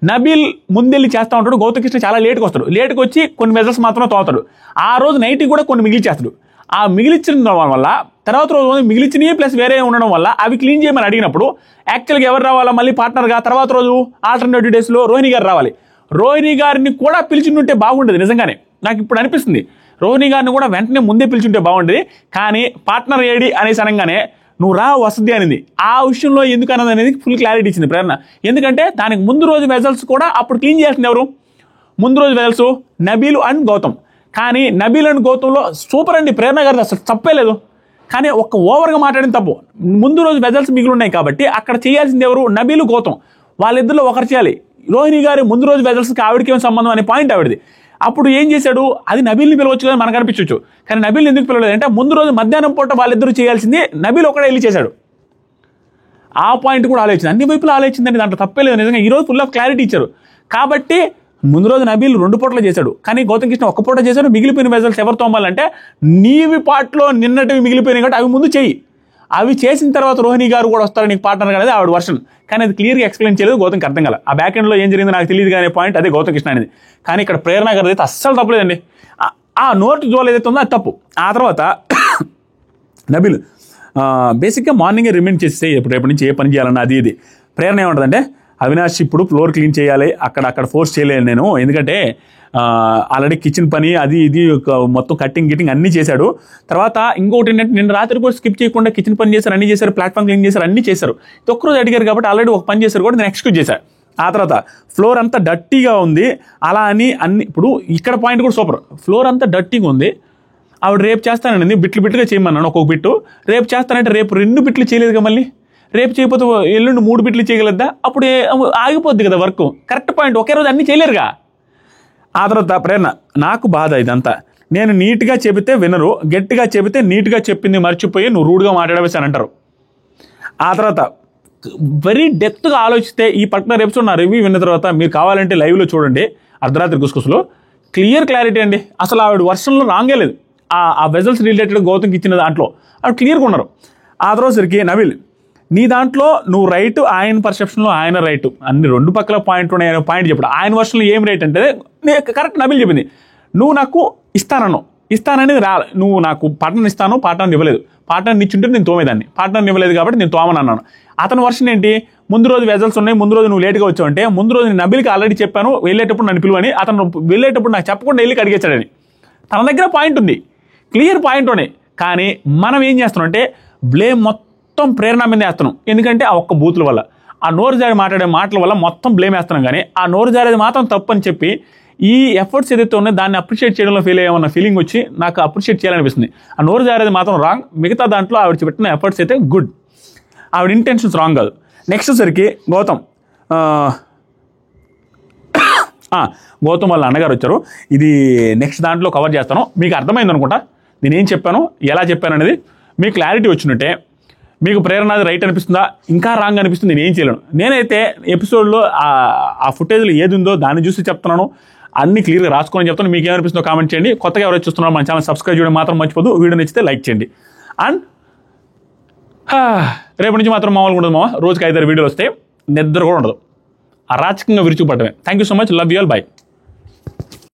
నబీల్ ముందెళ్ళి చేస్తూ ఉంటాడు, గౌతమ్ కృష్ణ చాలా లేట్గా వస్తాడు. లేట్గా వచ్చి కొన్ని వెజల్స్ మాత్రమే తోతాడు. ఆ రోజు నైట్కి కూడా కొన్ని మిగిలిచేస్తాడు. ఆ మిగిలిచ్చిన వల్ల తర్వాత రోజు మిగిలిచ్చినవి ప్లస్ వేరే ఉండడం వల్ల అవి క్లీన్ చేయమని అడిగినప్పుడు యాక్చువల్గా ఎవరు రావాలా మళ్ళీ పార్ట్నర్గా, తర్వాత రోజు ఆల్టర్నేటివ్ డేస్లో రోహిణి గారు రావాలి. రోహిణి గారిని కూడా పిలిచింటుంటే బాగుండేది. నిజంగానే నాకు ఇప్పుడు అనిపిస్తుంది, రోహిణి గారిని కూడా వెంటనే ముందే పిలిచుంటే బాగుండేది. కానీ పార్ట్నర్ ఏడి అనేసి అనగానే నువ్వు రా వసతి అనింది. ఆ విషయంలో ఎందుకు అన్నది అనేది ఫుల్ క్లారిటీ ఇచ్చింది ప్రేరణ. ఎందుకంటే దానికి ముందు రోజు వెజల్స్ కూడా అప్పుడు క్లీన్ చేయాల్సింది ఎవరు, ముందు రోజు వెజల్స్ నబీలు అండ్ గౌతమ్. కానీ నబీల్ అండ్ గౌతంలో సూపర్ అండి, ప్రేరణ గారు అసలు తప్పేలేదు. కానీ ఒక్క ఓవర్గా మాట్లాడిన తప్పు. ముందు రోజు వెజల్స్ మిగిలి ఉన్నాయి కాబట్టి అక్కడ చేయాల్సింది ఎవరు, నబీలు, గౌతమ్. వాళ్ళిద్దరిలో ఒకరు చేయాలి. రోహిణి గారి ముందు రోజు వెజల్స్కి ఆవిడకి ఏం సంబంధం అనే పాయింట్ ఆవిడది. అప్పుడు ఏం చేశాడు, అది నబీల్ని పిలవచ్చు కదా మనకు అనిపించవచ్చు. కానీ నబీల్ని ఎందుకు పిలవలేదు అంటే ముందు రోజు మధ్యాహ్నం పూట వాళ్ళిద్దరూ చేయాల్సింది నబీల్ ఒకడే వెళ్ళి చేశాడు. ఆ పాయింట్ కూడా ఆలోచించింది, అన్ని వైపులు ఆలోచించిందండి, దాంట్లో తప్పేలేదు. నిజంగా ఈరోజు ఫుల్ ఆఫ్ క్లారిటీ ఇచ్చారు. కాబట్టి ముందు రోజు నబీల్ 2 పూటలు చేశాడు, కానీ గౌతమ్ కృష్ణ 1 పూట చేశాడు. మిగిలిపోయిన వెజల్స్ ఎవరు తోమాలంటే నీవి పాటలో నిన్నటివి మిగిలిపోయినాయి కాబట్టి అవి ముందు చెయ్యి. అవి చేసిన తర్వాత రోహిణి గారు కూడా వస్తారు నీకు పార్ట్నర్ అనేది ఆవిడ వర్షన్. కానీ అది క్లియర్గా ఎక్స్ప్లెయిన్ చేయలేదు, గౌతమ్కి అర్థం కాల. ఆ బ్యాక్ ఎండ్లో ఏం జరిగిందో నాకు తెలియదు కానీ పాయింట్ అదే గౌతమ్ కృష్ణ అనేది. కానీ ఇక్కడ ప్రేరణ గారు అయితే అస్సలు తప్పలేదండి. ఆ నోట్ జోల్ ఏదైతే ఉందో అది తప్పు. ఆ తర్వాత నబీల్ బేసిక్గా మార్నింగే రిమైండ్ చేస్తే రేపటి నుంచి ఏ పని చేయాలన్నా అది ఇది. ప్రేరణ ఏమంటుందంటే అవినాష్ ఇప్పుడు ఫ్లోర్ క్లీన్ చేయాలి, అక్కడ ఫోర్స్ చేయలేను నేను, ఎందుకంటే ఆల్రెడీ కిచెన్ పని అది ఇది మొత్తం కట్టింగ్ గిట్టింగ్ అన్నీ చేశాడు. తర్వాత ఇంకొకటి ఏంటంటే నిన్న రాత్రి కూడా స్కిప్ చేయకుండా కిచెన్ పని చేశారు, అన్నీ చేశారు, ప్లాట్ఫామ్ క్లీన్ చేశారు, అన్నీ చేశారు. ఒక్కరోజు అడిగారు కాబట్టి ఆల్రెడీ ఒక పని చేశారు కూడా నేను ఎక్స్క్యూజ్ చేశాను. ఆ తర్వాత ఫ్లోర్ అంతా డర్టీగా ఉంది అలా అని అన్ని. ఇప్పుడు ఇక్కడ పాయింట్ కూడా సూపర్, ఫ్లోర్ అంతా డర్టీగా ఉంది, ఆవిడ రేపు చేస్తానండి బిట్లుగా చేయమన్నాను ఒక్కొక్క బిట్టు. రేపు చేస్తానంటే రేపు 2 బిట్లు చేయలేదుగా, మళ్ళీ రేపు చేయకపోతే ఎల్లుండి 3 బిట్లు చేయగలద్దా, అప్పుడు ఆగిపోద్ది కదా వర్క్. కరెక్ట్ పాయింట్, ఒకే రోజు అన్నీ చేయలేరుగా. ఆ తర్వాత ప్రేరణ నాకు బాధ ఇదంతా, నేను నీట్గా చెబితే వినరు, గట్టిగా చెబితే నీట్గా చెప్పింది మర్చిపోయి నువ్వు రూడ్గా మాట్లాడవేసాను అంటారు. ఆ తర్వాత వెరీ డెప్త్గా ఆలోచిస్తే ఈ పర్టికులర్ ఎపిసోడ్ నా రివ్యూ విన్న తర్వాత మీరు కావాలంటే లైవ్లో చూడండి, అర్ధరాత్రి గుసగుసలో క్లియర్ అండి. అసలు ఆవిడ వర్షన్లో రాంగే లేదు. ఆ వెజల్స్ రిలేటెడ్ గౌతమ్కి ఇచ్చిన దాంట్లో ఆవిడ క్లియర్గా ఉన్నారు. ఆ తర్వాత సరికి నబీల్ నీ దాంట్లో నువ్వు రైట్, ఆయన పర్సెప్షన్లో ఆయన రైట్, అన్ని 2 పక్కల పాయింట్ ఉన్నాయి. పాయింట్ చెప్పాడు ఆయన వర్షన్లో ఏం రైట్ అంటే కరెక్ట్ నబీల్ చెప్పింది. నువ్వు నాకు ఇస్తాననేది నువ్వు నాకు పార్ట్నర్ ఇస్తాను, పార్ట్నర్ ఇవ్వలేదు. పార్ట్నర్ ఇచ్చుంటే నేను తోమేదాన్ని, పార్ట్నర్ ఇవ్వలేదు కాబట్టి నేను తోమనన్నాను. అతని వర్షన్ ఏంటి, ముందు రోజు వెజల్స్ ఉన్నాయి, ముందు రోజు నువ్వు లేట్గా వచ్చావు అంటే ముందు రోజు నేను నబీల్కి ఆల్రెడీ చెప్పాను వెళ్ళేటప్పుడు నన్ను పిలువని, అతను వెళ్ళేటప్పుడు నాకు చెప్పకుండా వెళ్ళి అడిగేశాడని. తన దగ్గర పాయింట్ ఉంది, క్లియర్ పాయింట్ ఉన్నాయి. కానీ మనం ఏం చేస్తున్నాం అంటే బ్లేమ్ మొత్తం ప్రేరణ మీద వేస్తున్నాం. ఎందుకంటే ఆ ఒక్క బూతుల వల్ల, ఆ నోరు జారి మాట్లాడే మాటల వల్ల మొత్తం బ్లేమ్ వేస్తున్నాం. కానీ ఆ నోరు జారేది మాత్రం తప్పు అని చెప్పి ఈ ఎఫర్ట్స్ ఏదైతే ఉన్నాయో దాన్ని అప్రిషియేట్ చేయడంలో ఫీల్ అయ్యామన్న ఫీలింగ్ వచ్చి నాకు అప్రిషియేట్ చేయాలనిపిస్తుంది. ఆ నోరు జారేది మాత్రం రాంగ్, మిగతా దాంట్లో ఆవిడ పెట్టిన ఎఫర్ట్స్ అయితే గుడ్, ఆవిడ ఇంటెన్షన్స్ రాంగ్ కాదు. నెక్స్ట్ సరికి గౌతమ్ వాళ్ళ అన్నగారు వచ్చారు. ఇది నెక్స్ట్ దాంట్లో కవర్ చేస్తాను. మీకు అర్థమైంది అనుకుంటా నేనేం చెప్పాను, ఎలా చెప్పాను అనేది మీకు క్లారిటీ వచ్చినట్టే. మీకు ప్రేరణ అది రైట్ అనిపిస్తుందా, ఇంకా రాంగ్ అనిపిస్తుంది, నేను ఏం చేయలేను. నేనైతే ఎపిసోడ్లో ఆ ఫుటేజ్లో ఏది ఉందో దాన్ని చూసి చెప్తున్నాను, అన్ని క్లియర్గా రాసుకొని చెప్తాను. మీకు ఏమనిపిస్తుందో కామెంట్ చేయండి. కొత్తగా ఎవరైతే చూస్తున్నారో మన ఛానల్ సబ్స్క్రైబ్ చేయడం మాత్రం మర్చిపోదు. వీడియో నచ్చితే లైక్ చేయండి. అండ్ రేపు నుంచి మాత్రం మామూలుగా ఉండదు మామ, రోజుకి 5-6 వీడియోలు వస్తాయి, నిద్ర కూడా ఉండదు, అరాచకంగా విరుచుకుపడమే. Thank you so much, love you all, by.